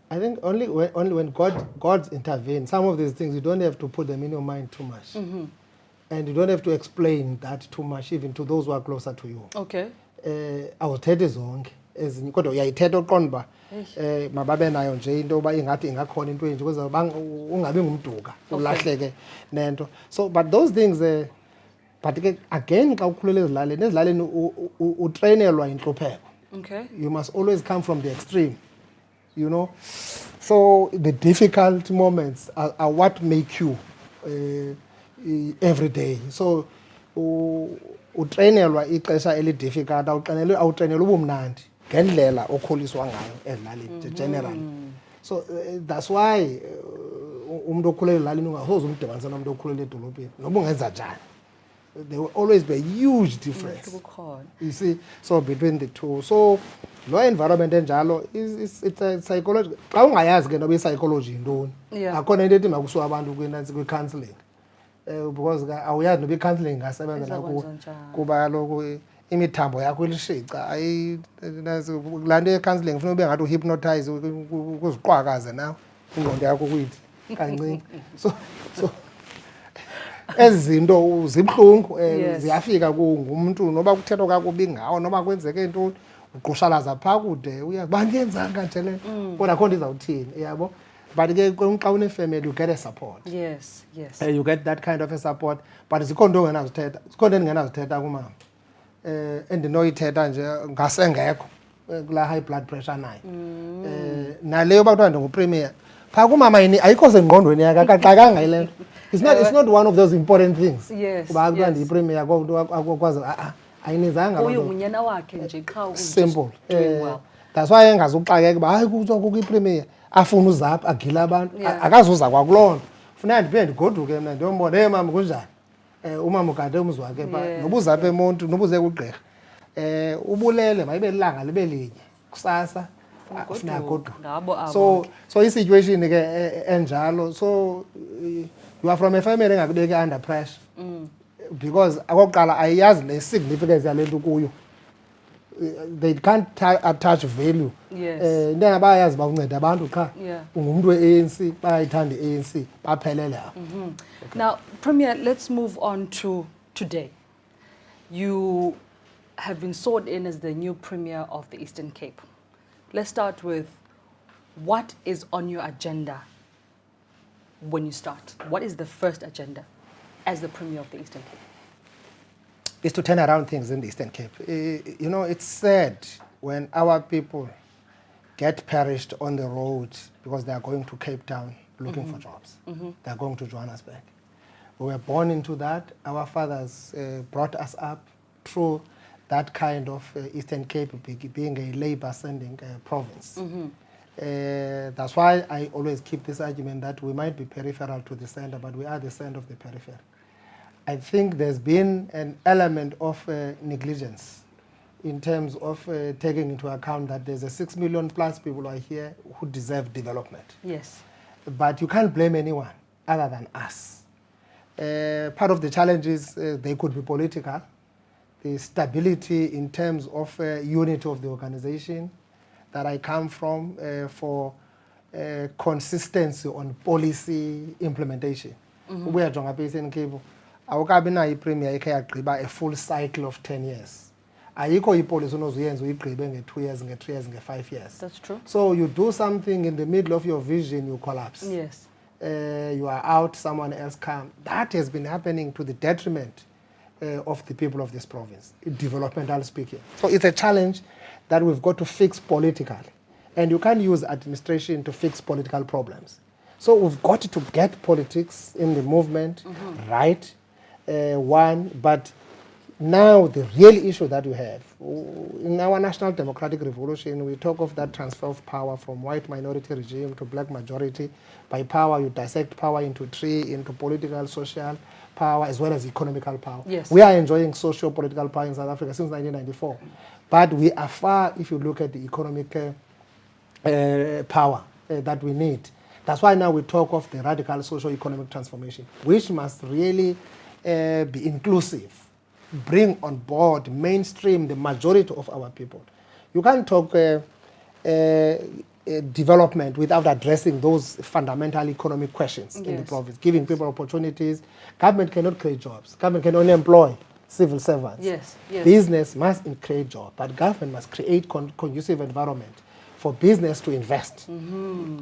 I think only when God intervenes. Some of these things you don't have to put them in your mind too much, and you don't have to explain that too much even to those who are closer to you. Okay. Awuthethe zonke ezinye kodwa uyayithetha oqonda uba mababe nayo nje into yoba ingathi ingakhona into enje ukuze ungabi ngumduka ulahleke nento. So but those things but again xa ukhulele ezilalini utrainelwa intlupheko. Okay. You must always come from the extreme, you know. So the difficult moments are what make you every day. So utrainelwa ixesha eli-difficult, awutrainelwa ubumnandi ngendlela okhuliswa ngayo ezilalini generally. So that's why umuntu okhulele ezilalini ungasoze umdibanisa nomuntu okhulele edolophini noba ungenza njani. There will always be a huge difference, you see, so between the two. So law environment enjalo it's a psychology. Xa ungayazi ke noba i-psychology yintoni, akhona into ethi makusuka abantu kwi-counselling, because awuyazi noba i-counselling ingasebenza nakuwe kuba kaloku imithambo yakho ilishica. Laa nto ye-counselling ufuna ube ngathi uhypnotize ukuziqwakaze nawe ingqondo yakho kwithi kancinci. So ezi zinto zibuhlungu, ziyafika ngumntu noba kuthethwa kakubi ngawo noba kwenzeke intoni uqhushalaza phaa kude uba ndiyenzanga nje le kodwa akho nto izawuthini, yabo. But ke xa une-family you get a support. Yes. You get that kind of a support. But zikho nto ongenazithetha, zikho nto endingenazithetha kumama endinoyithetha nje ngasengekho kulaa high blood pressure nayo. Naleyo uba kuthiwa ndingupremier phaa kumama ayikho sengqondweni yakhe, akaxakanga yile nto. It's not one of those important things. Yes. Kuba akuba ndiyipremier akwazi ayinizanga loo nto. Unyana wakhe nje qha Simple. That's why engazuxakeka uba hayi kuthiwa kukho ipremier afuna uzapha agile abantu, akazuza kwakuloo nto funeka ndiphinde ndigoduke mna ndiyombona hey mama kunjani umama ugade umzi wakhe pha nobuza apha emonto nobuze kugqirha ubulele mayibe lilanga libe linye kusasa funeka goduke so i-situation ke enjalo so you are from a family engakubeki under pressure because akokuqala ayiyazi ne-significance yale nto kuyo they can't attach value into engabayazi uba unceda abantu qha ungumntu we-ANC bayayithanda i-ANC baphelele apho. Now Premier, let's move on to today. You have been sworn in as the new Premier of the Eastern Cape. Let's start with what is on your agenda when you start. What is the first agenda as the Premier of the Eastern Cape? Is to turn around things in the Eastern Cape. You know, it's sad when our people get perished on the road because they are going to Cape Town looking for jobs. They are going to Johannesburg. We were born into that. Our fathers brought us up through that kind of Eastern Cape being a labor-sending province. That's why I always keep this argument that we might be peripheral to the center, but we are the center of the periphery. I think there's been an element of negligence in terms of taking into account that there's a 6 million plus people are here who deserve development. Yes. But you can't blame anyone other than us. Part of the challenge is they could be political. The stability in terms of unity of the organization that I come from for consistency on policy implementation. We are jonga Eastern Cape. Awukabi na iPremier ekhe yagqiba a full cycle of 10 years. Ayikho ipolicy onozuyenza uyigqibe nge-2 years, nge-3 years, nge-5 years. That's true. So you do something in the middle of your vision, you collapse. Yes. You are out, someone else comes. That has been happening to the detriment of the people of this province, developmental speaking. So it's a challenge that we've got to fix politically. And you can't use administration to fix political problems. So we've got to get politics in the movement right, but now the real issue that we have, in our national democratic revolution, we talk of that transfer of power from white minority regime to black majority. By power, you dissect power into three, into political, social power, as well as economical power. Yes. We are enjoying social political power in South Africa since 1994. But we are far, if you look at the economic power that we need. That's why now we talk of the radical socio-economic transformation, which must really be inclusive, bring on board, mainstream the majority of our people. You can't talk development without addressing those fundamental economic questions in the province, giving people opportunities. Government cannot create jobs. Government can only employ civil servants. Yes. Business must create jobs, but government must create conducive environment for business to invest.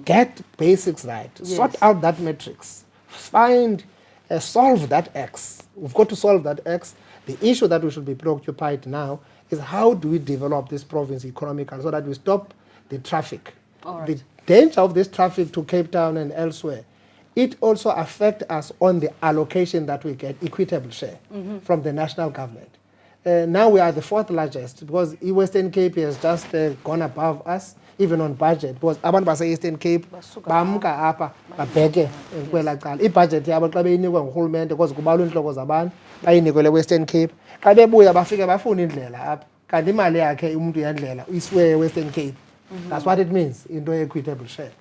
Get basics right. Sort out that matrix. Find, solve that X. We've got to solve that X. The issue that we should be preoccupied now is how do we develop this province economically so that we stop the traffic. The danger of this traffic to Cape Town and elsewhere, it also affects us on the allocation that we get, equitable share from the national government. Now we are the fourth largest because Western Cape has just gone above us, even on budget. Because abantu base Eastern Cape bamka apha babheke kwela cala. Ibudget yabo xa beyinikwa ngurhulumente because kubalwa inhloko zabantu bayinikwele Western Cape. Xa bebuya bafike bafuna indlela apha. Kanti imali yakhe umuntu yandlela isiwe Western Cape. That's what it means into equitable share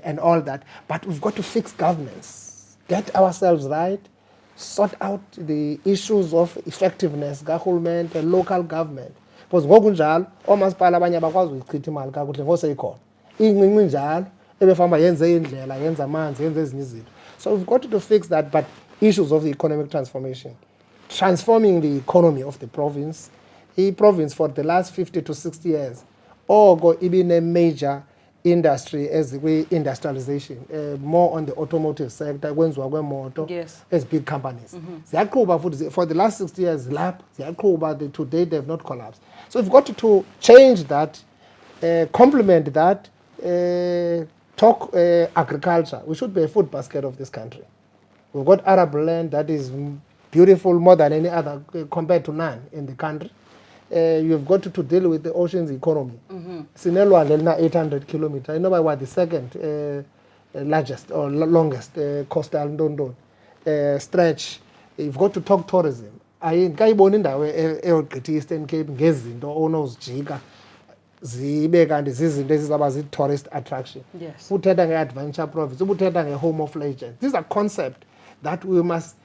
and all that. But we've got to fix governance, get ourselves right, sort out the issues of effectiveness, government, local government. Because ngokunjalo omasipala abanye abakwazi ukuchitha imali kakuhle ngoseyikhona. Incinci njalo ebefamba yenze indlela, yenza amanzi, yenze ezinye izinto. So we've got to fix that, but issues of the economic transformation, transforming the economy of the province. The province for the last 50 to 60 years, even a major industry as the industrialization, more on the automotive sector, as big companies. For the last 60 years, to date they have not collapsed. So we've got to change that, complement that, talk agriculture. We should be a food basket of this country. We've got Arab land that is beautiful more than any other, compared to none in the country. You've got to deal with the ocean's economy. Sinelwandle na 800 kilometers. You know by what the second largest or longest coastal stretch. You've got to talk tourism. Ayikayibona indawo eyogqitha Eastern Cape ngezinto onozijika zibe kanti zizinto ezizaba zi-tourist attraction. Yes. Uthetha nge-adventure province, ubuthetha nge-home of legends. These are concepts that we must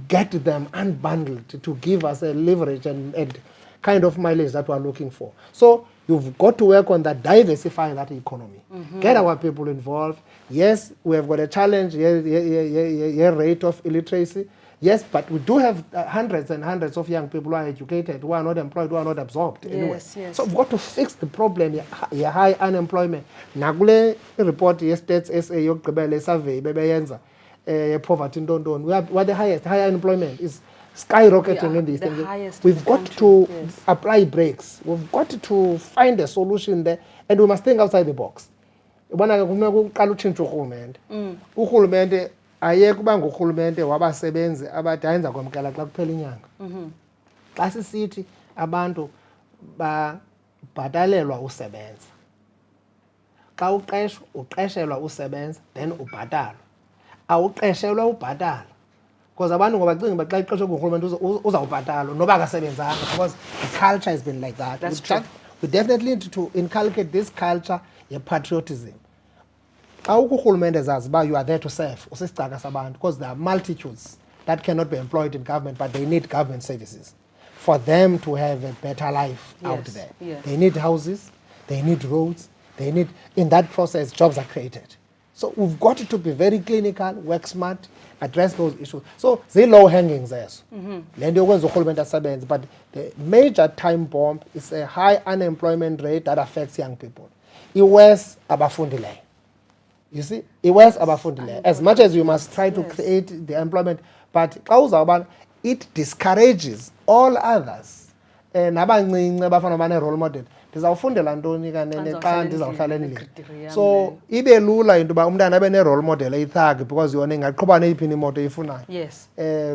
get them unbundled to give us a leverage and kind of mileage that we are looking for. So you've got to work on that, diversifying that economy. Get our people involved. Yes, we have got a challenge, rate of illiteracy. Yes, but we do have hundreds and hundreds of young people who are educated, who are not employed, who are not absorbed anyway. Yes. So we've got to fix the problem, high unemployment. Nakule report States SA yokugqibela survey bebeyenza poverty in London. We are the highest. High unemployment is skyrocketing in this thing. We've got to apply brakes. We've got to find a solution there, and we must think outside the box. Urhulumente ayeke uba ngurhulumente wabasebenzi abadenza kwamkela xa kuphela inyanga. Xa sisithi abantu babhatalelwa usebenza. Xa uqeshelwa usebenza then ubhatalwa. Awuqeshelwa ubhatala. Because abantu ngoba cinga uba xa iqeshwe ngurhulumente uzawubhatalwa noba akasebenzanga, because the culture has been like that. That's true. We definitely need to inculcate this culture patriotism. Xa urhulumente zazi uba you are there to serve usisicaka sabantu, because there are multitudes that cannot be employed in government but they need government services for them to have a better life out there. Yes. They need houses, they need roads, they need, in that process jobs are created. So we've got to be very clinical, work smart, address those issues. So they're low hanging there. But the major time bomb is a high unemployment rate that affects young people. Iwes abafundile. You see, iwes abafundile. As much as you must try to create the employment, but it discourages all others. Nabancinci abafana bane role model. Ndizawufundela ntoni kanene xa ndizawuhlala endlini. So ibe lula into uba umntana abe ne-role model eyithagi because yona ingaqhuba neyiphi imoto eyifunayo. Yes.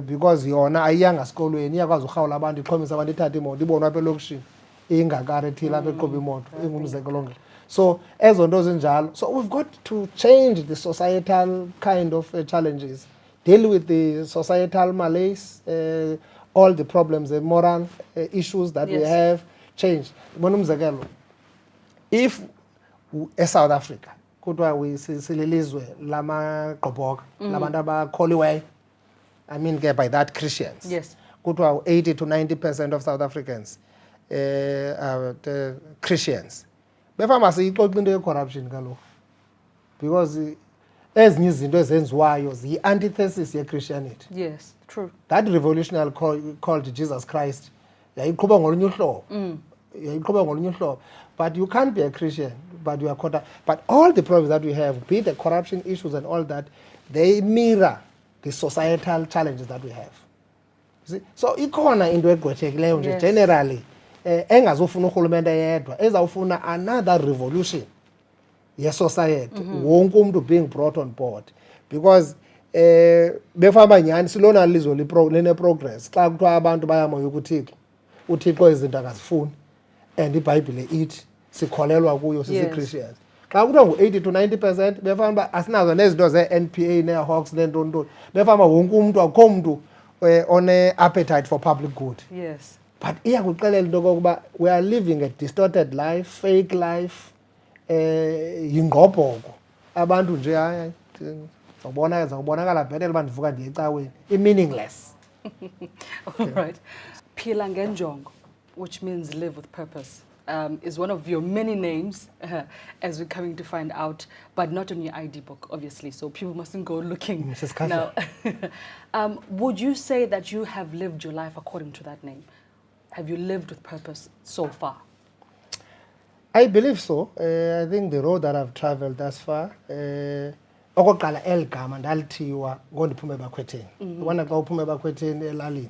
Because yona ayiyanga esikolweni, iyakwazi urhawula abantu, iqhomisa abantu, ithathe imoto, ibonwa apha elokishini ingakari ethile apha eqhuba imoto, ingumzekelo onke. So ezo nto zinjalo. So we've got to change the societal kind of challenges, deal with the societal malaise, all the problems, the moral issues that we have. Change. If South Africa kuthiwa sililizwe lamagqobhoka labantu abakholiweyo, I mean by that Christians. Yes. Kuthiwa 80 to 90% of South Africans are Christians. Befama siyixoxa into ye-corruption kaloku, because ezinye izinto ezenziwayo ziyi-antithesis ye-Christianity. Yes, true. That revolutionary called Jesus Christ yayiqhuba ngolunye uhlobo. But you can't be a Christian, but you are caught up. But all the problems that we have, be the corruption issues and all that, they mirror the societal challenges that we have. You see? So ikhona into egqwethekileyo nje generally engazofuna urhulumente yedwa, ezawufuna another revolution ye-society, wonke umuntu being brought on board. Because befaba nyani silona lizwe line-progress xa kuthiwa abantu bayamoya kuThixo, uThixo izinto akazifuni, and iBhayibhile ithi sikholelwa kuyo sisi-Christians. Xa kuthiwa ngu-80 to 90% befana uba asinazo nezinto ze-NPA nee-Hawks neentoni, befana wonke umuntu akukho mntu one-appetite for public good. Yes. But iyakuxelela into okokuba we are living a distorted life, fake life, yingqobhoko. Abantu nje hayi zawubonakala bhetele uba ndivuka ndiye ecaweni, i-meaningless. All right. Phila ngenjongo, which means live with purpose, is one of your many names, as we're coming to find out, but not on your ID book, obviously, so people mustn't go looking. Now, would you say that you have lived your life according to that name? Have you lived with purpose so far? I believe so. I think the road that I've traveled thus far, okokuqala eligama ndalithiywa ngondiphume ebakhwetheni. Ubona xa uphume ebakhwetheni elalini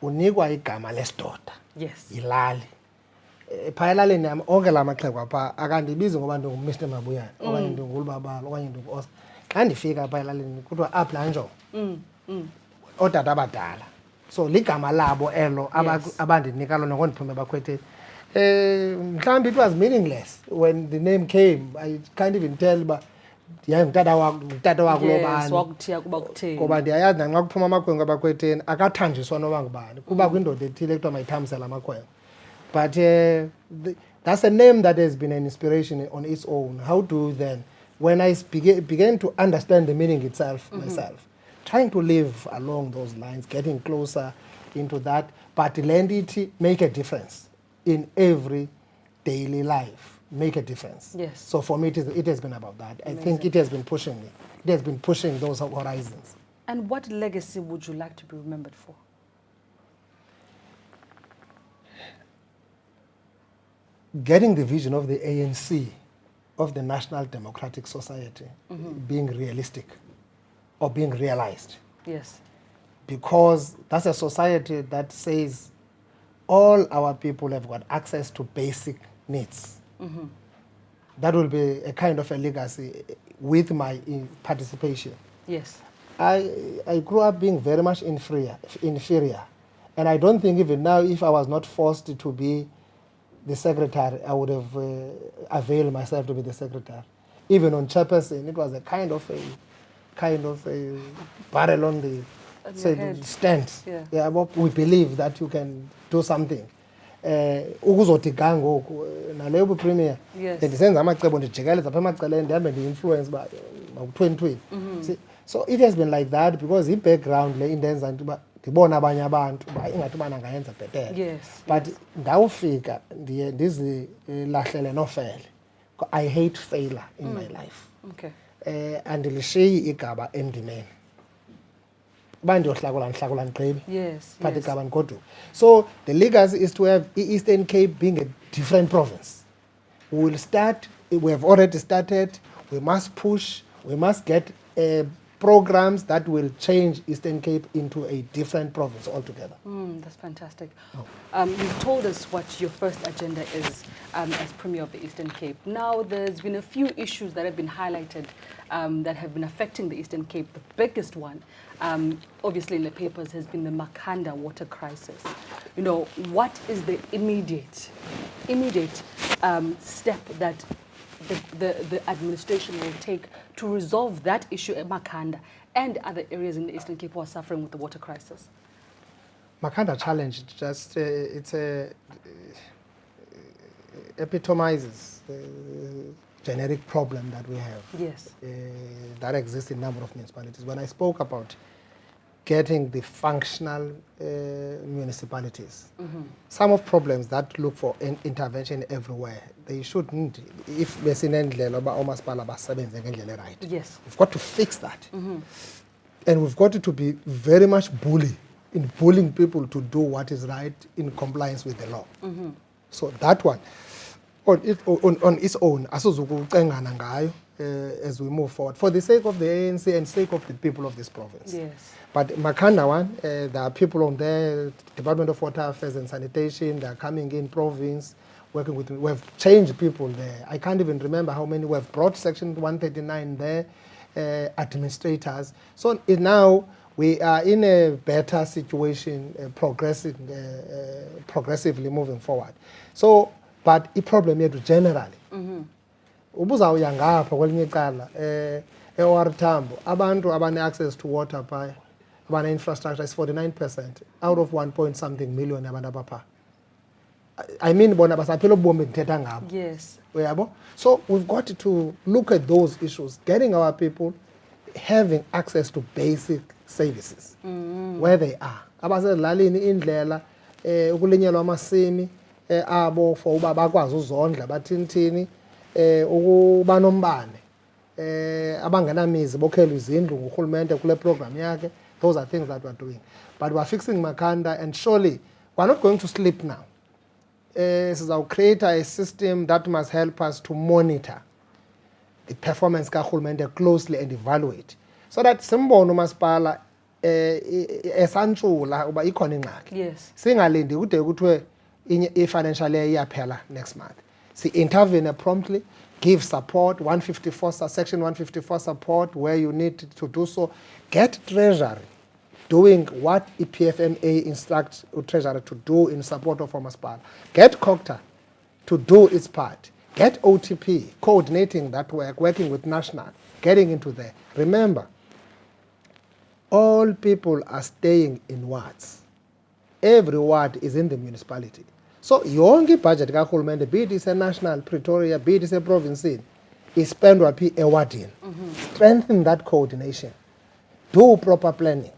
unikwa igama lesidoda. Yes. Yilali. Phaya elalini yam onke la maxhego apha akandibizi ngoba ndingu-Mr. Mabuyane okanye ndingulubabalo okanye ndingu-Oscar. Xa ndifika phaya elalini kuthiwa apha njongo ootata abadala. So ligama labo elo abandinika lona ngondiphume ebakhwetheni. Mhlawumbi it was meaningless when the name came. I can't even tell, but ndiyazi ngutata wakho Yes, lobani wakuthiya kuba kutheni. ngoba ndiyayazi nanxa kuphuma amakhwenkwe abakhwetheni akathanjiswa noba ngubani kuba kwindoda ethile ekuthiwa mayithambisela amakhwenkwe. But that's a name that has been an inspiration on its own. How do then, when I began to understand the meaning itself myself, trying to live along those lines, getting closer into that, but let it make a difference in every daily life, make a difference. Yes. So for me, it has been about that. I think it has been pushing me. It has been pushing those horizons. And what legacy would you like to be remembered for? Getting the vision of the ANC, of the National Democratic Society, being realistic or being realized. Yes. Because that's a society that says all our people have got access to basic needs. That will be a kind of a legacy with my participation. Yes. I grew up being very much inferior. And I don't think even now, if I was not forced to be the secretary, I would have availed myself to be the secretary. Even on chairperson, it was a kind of a barrel on the stand. Yeah, but we believe that you can do something. Ukuzothi ga ngoku naleyo bupremier ndisenza amacebo ndijikeleza apha emaceleni ndihambe ndi-influence uba makuthiweni. So it has been like that because i-background le indenza into uba ndibona abanye abantu uba ingathi ubana ngayenza bhetere. But ndawufika ndiye ndizilahlele nofele. I hate failure in my life. Andilishiyi igaba endimeni. Uba ndiyohlakula ndigqibe. But igaba ndigoduke. So the legacy is to have Eastern Cape being a different province. We will start, we have already started, we must push, we must get programs that will change Eastern Cape into a different province altogether. That's fantastic. You've told us what your first agenda is as Premier of the Eastern Cape. Now, there's been a few issues that have been highlighted that have been affecting the Eastern Cape. The biggest one, obviously in the papers, has been the Makhanda water crisis. You know, what is the immediate step that the administration will take to resolve that issue at Makhanda and other areas in the Eastern Cape who are suffering with the water crisis? Makhanda challenge just epitomizes the generic problem that we have. That exists in a number of municipalities. When I spoke about getting the functional municipalities, some of problems that look for intervention everywhere, they shouldn't, if besinendlela uba omasipala basebenze ngendlela right. We've got to fix that. And we've got to be very much in bullying people to do what is right in compliance with the law. So that one, on its own, asizukucengana ngayo as we move forward, for the sake of the ANC and sake of the people of this province. But Makhanda one, there are people on there, Department of Water Affairs and Sanitation, they are coming in province, working with me. We have changed people there. I can't even remember how many. We have brought Section 139 there, administrators. So now we are in a better situation, progressively moving forward. So, but the problem here generally, ubuzawuya ngapha kwelinye icala e-OR Tambo abantu abane-access to water phaa abane-infrastructure is 49% out of 1 point something million abantu abaphaa. I mean bona basaphila ubomi ndithetha ngabo. Uyabo? So we've got to look at those issues, getting our people having access to basic services where they are. Abasezilalini indlela ukulinyelwa amasimi abo for uba bakwazi uzondla bathini ukuba nombane abangenamizi bokhelwa izindlu ngurhulumente kule program yakhe. Those are things that we're doing. But we're fixing Makhanda, and surely we're not going to sleep now. So create a system that must help us to monitor the performance karhulumente closely and evaluate, so that simbone umasipala esantshula uba ikhona ingxaki. Singalindi kude kuthiwe i-financial year iyaphela next month. Intervene promptly, give support, Section 154 support where you need to do so. Get Treasury doing what EPFMA instructs Treasury to do in support of Masipala. Get COCTA to do its part. Get OTP, coordinating that work, working with national, getting into there. Remember, all people are staying in wards. Every ward is in the municipality. So yonke budget kahulumende, be it a national, Pretoria, be it a province, is spent waphi ewadini. Strengthen that coordination. Do proper planning.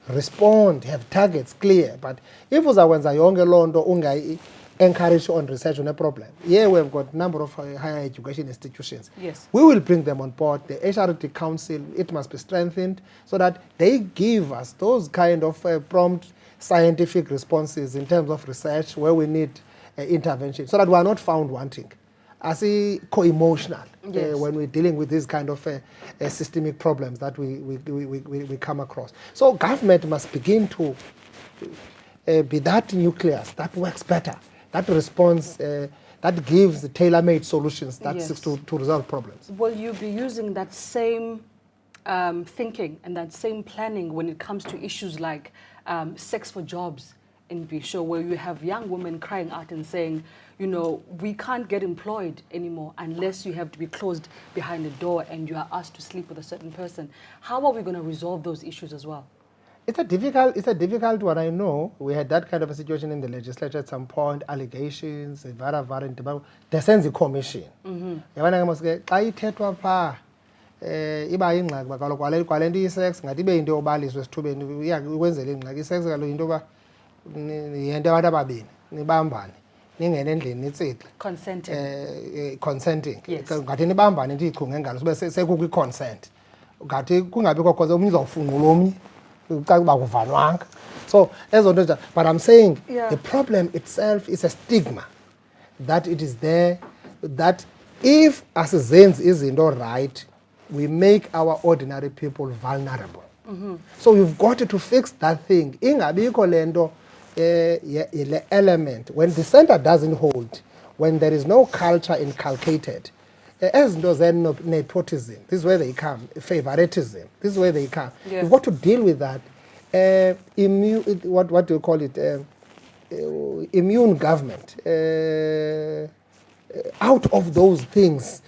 Respond, have targets clear. But if uzawenza yonke lonto ungayi encourage on research on a problem. Here we have got a number of higher education institutions. Yes. We will bring them on board. The HRD Council, it must be strengthened so that they give us those kind of prompt scientific responses in terms of research where we need intervention, so that we are not found wanting. As co-emotional Yes. when we're dealing with these kind of systemic problems that we come across. So government must begin to be that nucleus that works better, that responds, that gives tailor-made solutions that Yes. seeks to resolve problems. Will you be using that same thinking and that same planning when it comes to issues like sex for jobs in Bisho, where you have young women crying out and saying, you know, we can't get employed anymore unless you have to be closed behind a door and you are asked to sleep with a certain person? How are we going to resolve those issues as well? It's a difficult one. I know we had that kind of a situation in the legislature at some point. Allegations, the sense commission. Yabana ke xa ithethwa pha iba ingxaki bakalo kwalento isex ngathi ibe into obaliswe sithubeni ukwenzela ingxaki isex kalo into ba yento abantu ababini nibambane ningene endlini nitsikle consenting ngathi nibambane into ichunge ngalo sibe sekukho i-consent ngathi kungabikho cause omnye uzawufunqa omnye. So, but I'm saying the problem itself is a stigma that it is there, that if as Zens is in all right, we make our ordinary people vulnerable. So you've got to fix that thing. Ingabikho lento element, when the center doesn't hold, when there is no culture inculcated, as nepotism, this is where they come, favoritism, this is where they come. Yeah. You've got to deal with that. What do you call it? Immune government. Out of those things,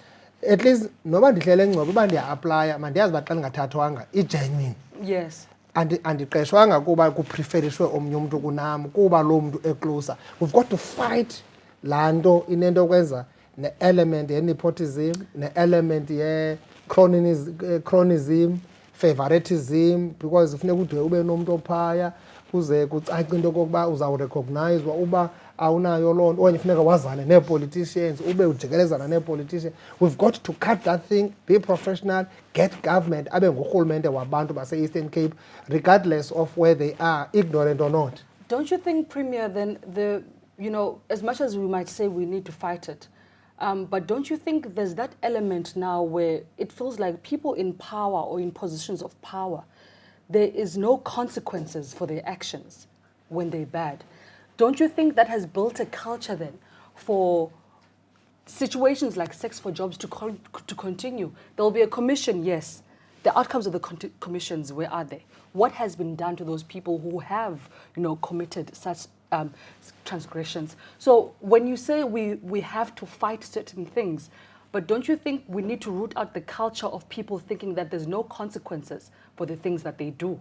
at least noba ndihlele ngcobo uba ndiya-aplya mandiyazi uba xa ndingathathwanga igenuine. Yes. Andiqeshwanga kuba kupreferishwe omnye umntu kunam kuba loo mntu ecloser. We've got to fight laa nto inento kwenza ne-element ye-nepotism, ne-element ye-chronism, favoritism, because funeka ude ube nomntu ophaya kuze kucace into okokuba uzawurecognizwa uba awunayo loo nto okanye funeka wazane nee-politicians ube ujikelezana nee-politicians. We've got to cut that thing, be professional, get government abe ngurhulumente wabantu base-Eastern Cape regardless of where they are, ignorant or not. Don't you think, Premier, then you know, as much as we might say we need to fight it, but don't you think there's that element now where it feels like people in power or in positions of power, there is no consequences for their actions when they're bad? Don't you think that has built a culture then for situations like sex for jobs to continue? There will be a commission, yes. The outcomes of the commissions, where are they? What has been done to those people who have, you know, committed such transgressions? So when you say we have to fight certain things, but don't you think we need to root out the culture of people thinking that there's no consequences for the things that they do?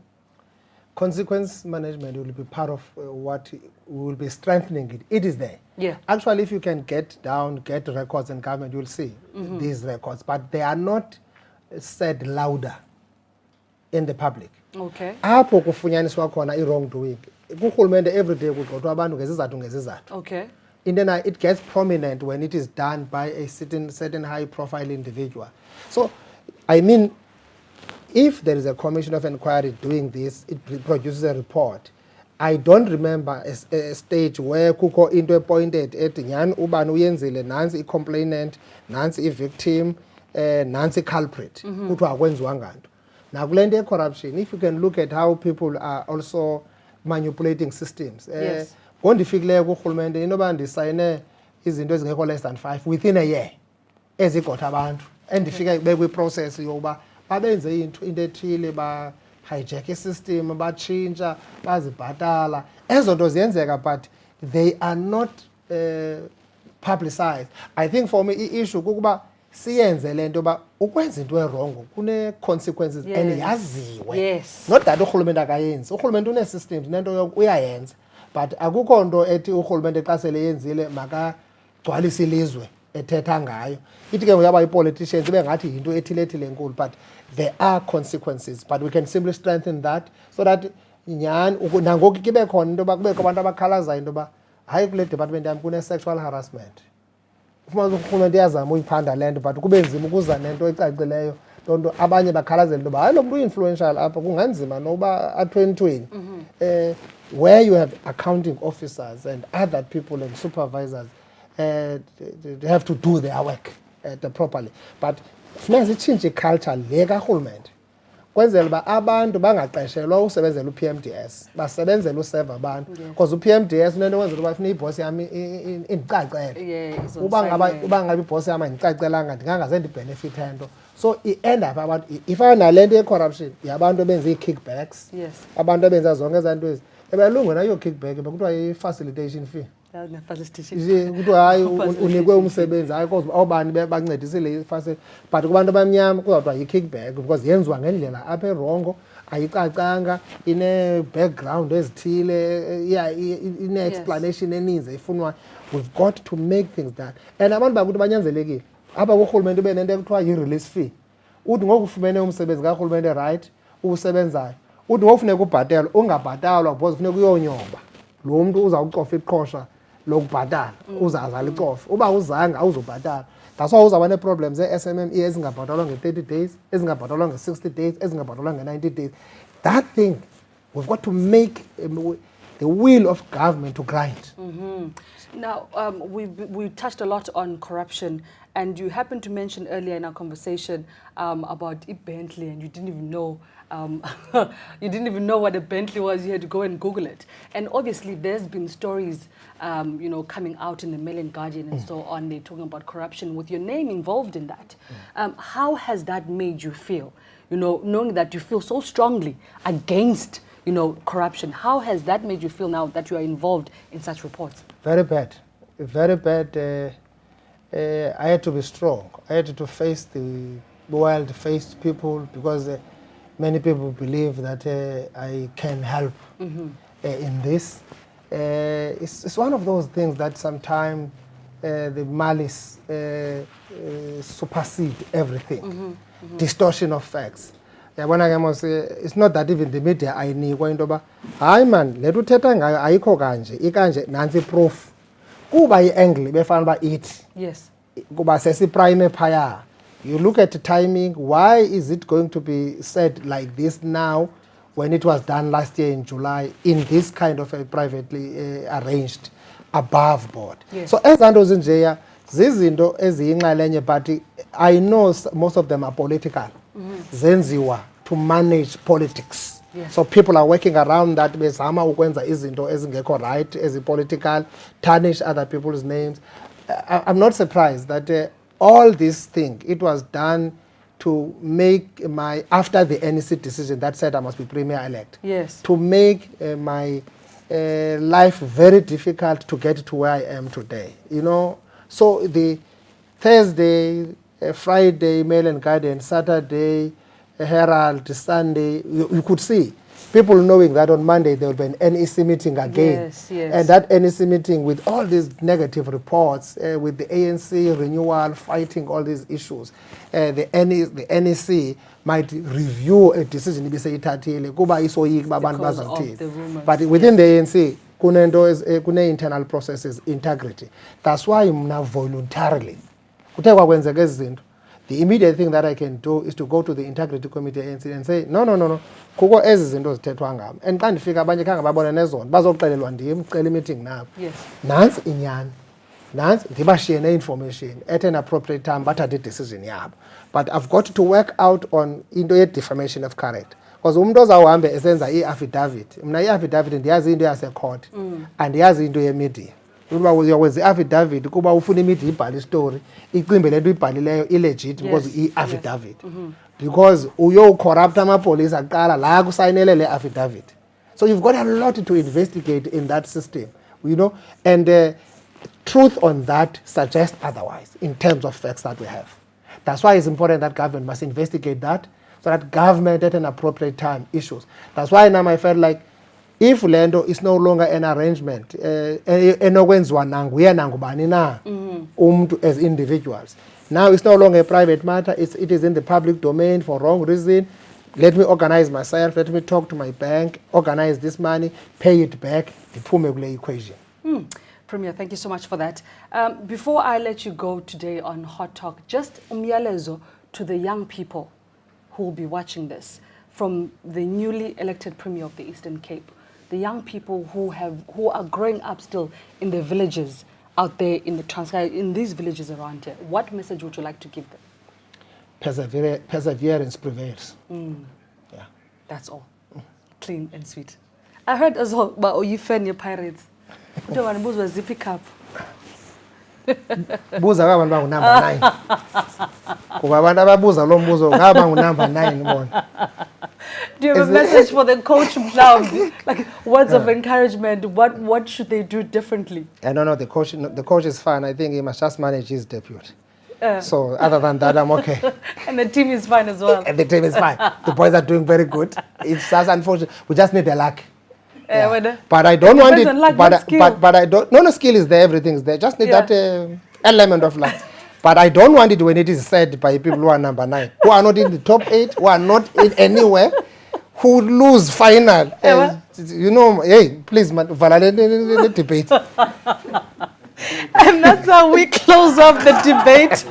Consequence management will be part of what we will be strengthening it. It is there. Yeah. Actually, if you can get records in government, you'll see these records, but they are not said louder in the public. Okay. Apho kufunyaniswa khona i-wrongdoing. Kurhulumente every day kugxothwa abantu ngezizathu. Okay. And then it gets prominent when it is done by a certain high-profile individual. So, I mean, if there is a commission of inquiry doing this, it produces a report. I don't remember a stage where kuko into appointed at nyani ubani uyenzile nansi i-complainant, nansi i-victim, nansi i-culprit. Kuthiwa akwenziwa nganto. Now, kule corruption, if you can look at how people are also manipulating systems. Yes. Ngondifikileyo kurhulumente inoba ndisayine izinto ezingekho less than 5 within a year ezigxotha abantu endifika bekwi-process yokuba babenze into ethile ba-hijack i-system batshintsha bazibhatala ezo nto ziyenzeka, but they are not publicized. I think for me i-issue kukuba siyenze le nto yoba ukwenza into erongo kune-consequences and yaziwe. Yes. Not that urhulumente akayenzi. Urhulumente une-systems nento uyayenza, but akukho nto ethi urhulumente xa sele yenzile makagcwalise ilizwe ethetha ngayo. Ithi ke uyaba i-politicians ibe ngathi yinto ethile enkulu, but there are consequences, but we can simply strengthen that so that nyhani nangoku kibe khona into yoba kubekho abantu abakhalazayo into yoba hayi kule department yam kune-sexual harassment. Ufumana urhulumente iyazama uyiphanda le nto, but kube nzima ukuza nento ecacileyo. Loo nto abanye bakhalazela into yoba hayi lo mntu uyi-influential apha kunganzima noba athweni-thweni. Where you have accounting officers and other people and supervisors, they have to do their work properly. But funeka sitshintshe iculture le karhulumente kwenzela uba abantu bangaqeshelwa usebenzela u-PMDS, basebenzela useva abantu, because u-PMDS unento wenzela uba funa ibhosi yam indicacele. Uba ngaba ibhosi yam andicacelanga ndingangaze ndibhenefithe nto. So i-end up abantu ifana nale nto ye-corruption yabantu abenza ii-kickbacks, abantu abenza zonke ezaa nto ezi. Ebelungu nayo kickback bekuthiwa yi-facilitation fee. Kuthiwa hayi unikwe umsebenzi hayi cause awubani bancedisile i-facility, but kubantu abamnyama kuzawuthiwa yi-kickback because yenziwa ngendlela apha erongo, ayicacanga, ine-background ezithile, ine-explanation eninzi efunwayo. We've got to make things done. And abantu bakuthi banyanzelekile apha kurhulumente ube nento ekuthiwa yi-release fee. Uthi ngoku ufumene umsebenzi karhulumente right uwusebenzayo, uthi ngokufuneka ubhatelwa ungabhatalwa because funeka uyonyoba lo mntu uzawucofa iqhosha lokubhatala, uzazala icofa. Uba uzanga awuzobhatala. That's why uzawuba nee-problems ze-SMME ezingabhatalwa nge-30 days, ezingabhatalwa nge-60 days, ezingabhatalwa nge-90 days. That thing, we've got to make the wheel of government to grind. Now, we touched a lot on corruption, and you happened to mention earlier in our conversation about Bentley, and you didn't even know you didn't even know what a Bentley was. You had to go and Google it. And obviously, there's been stories, coming out in the Mail and Guardian and so on. They're talking about corruption with your name involved in that. How has that made you feel? Knowing that you feel so strongly against, corruption. How has that made you feel now that you are involved in such reports? Very bad. Very bad. I had to be strong. I had to face the world, face people, because many people believe that I can help in this. It's one of those things that sometimes the malice supersede everything. Distortion of facts. It's not that even the media ayinikwa into yoba hayi man le nto uthetha ngayo ayikho kanje ikanje nantsi proof kuba i-angle befana uba ithi kuba sesiprime phaya. You look at the timing, why is it going to be said like this now when it was done last year in July in this kind of a privately arranged above board? So ezaa nto zinjeya zizinto eziyinxalenye, but I know most of them are political. Zenziwa to manage politics. So people are working around that bezama ukwenza izinto ezingekho right, ezi-political, tarnish other people's names. I'm not surprised that all this thing, it was done to make after the NEC decision that said I must be premier-elect, to make my life very difficult to get to where I am today. So the Thursday, Friday, Mail and Guardian, Saturday, Herald, Sunday, you could see people knowing that on Monday there will be an NEC meeting again. And that NEC meeting with all these negative reports, with the ANC renewal, fighting all these issues, the NEC might review a decision but within the ANC, kune-internal processes, integrity. That's why mna voluntarily the immediate thing that I can do is to go to the integrity committee and say no, kukho ezi zinto zithethwa ngam, and xa ndifika abanye khange babone nezona bazoxelelwa ndim cela meeting nabo. Nantsi inyani, nantsi ndibashiye ne-information at an appropriate time bathathe decision yabo. But I've got to work out on into ye-defamation of character, because umntu ozawuhambe esenza i-affidavit, mna i-affidavit ndiyazi into yasecourt andiyazi into yemedia. Uba uyakwenza i-affidavit kuba ufuna imedia ibhale istory icimbe le nto ibhalileyo illegit because i-affidavit, because uyocorrupt amapolisa kuqala la kusayinele le affidavit. So you've got a lot to investigate in that system, and truth on that suggests otherwise in terms of facts that we have. That's why it's important that government must investigate that, so that government at an appropriate time issues. That's why now I felt like if Lendo is no longer an arrangement, enokwenziwa nanguye nangubani na umuntu as individuals. Now it's no longer a private matter, it is in the public domain for wrong reason. Let me organize myself, let me talk to my bank, organize this money, pay it back, ndiphume kule equation. Premier, thank you so much for that. Before I let you go today on Hot Talk, just umyalezo to the young people who will be watching this, from the newly elected Premier of the Eastern Cape, the young people who are growing up still in the villages out there in the Transkei, in these villages around here. What message would you like to give them? Perseverance prevails. Yeah. That's all. Clean and sweet. I heard as well about you fan your pirates. Don't want to move a zippy cup. Buza kabantu bangu number 9. Kuba abantu ababuza lo mbuzo ngaba ngu number 9 bona. Do you have a message for the coach now? Like words of encouragement, what should they do differently? I don't know, the coach is fine. I think he must just manage his deputy. So other than that, I'm okay. And the team is fine as well. And the team is fine. The boys are doing very good. It's just unfortunate. We just need the luck. Yeah. But I don't want it. Luck, but I don't. No, skill is there. Everything is there. Just need that element of luck. But I don't want it when it is said by people who are number 9, who are not in the top 8, who are not in anywhere, who lose final. You know, hey, please, man, the debate. And that's how we close off the debate.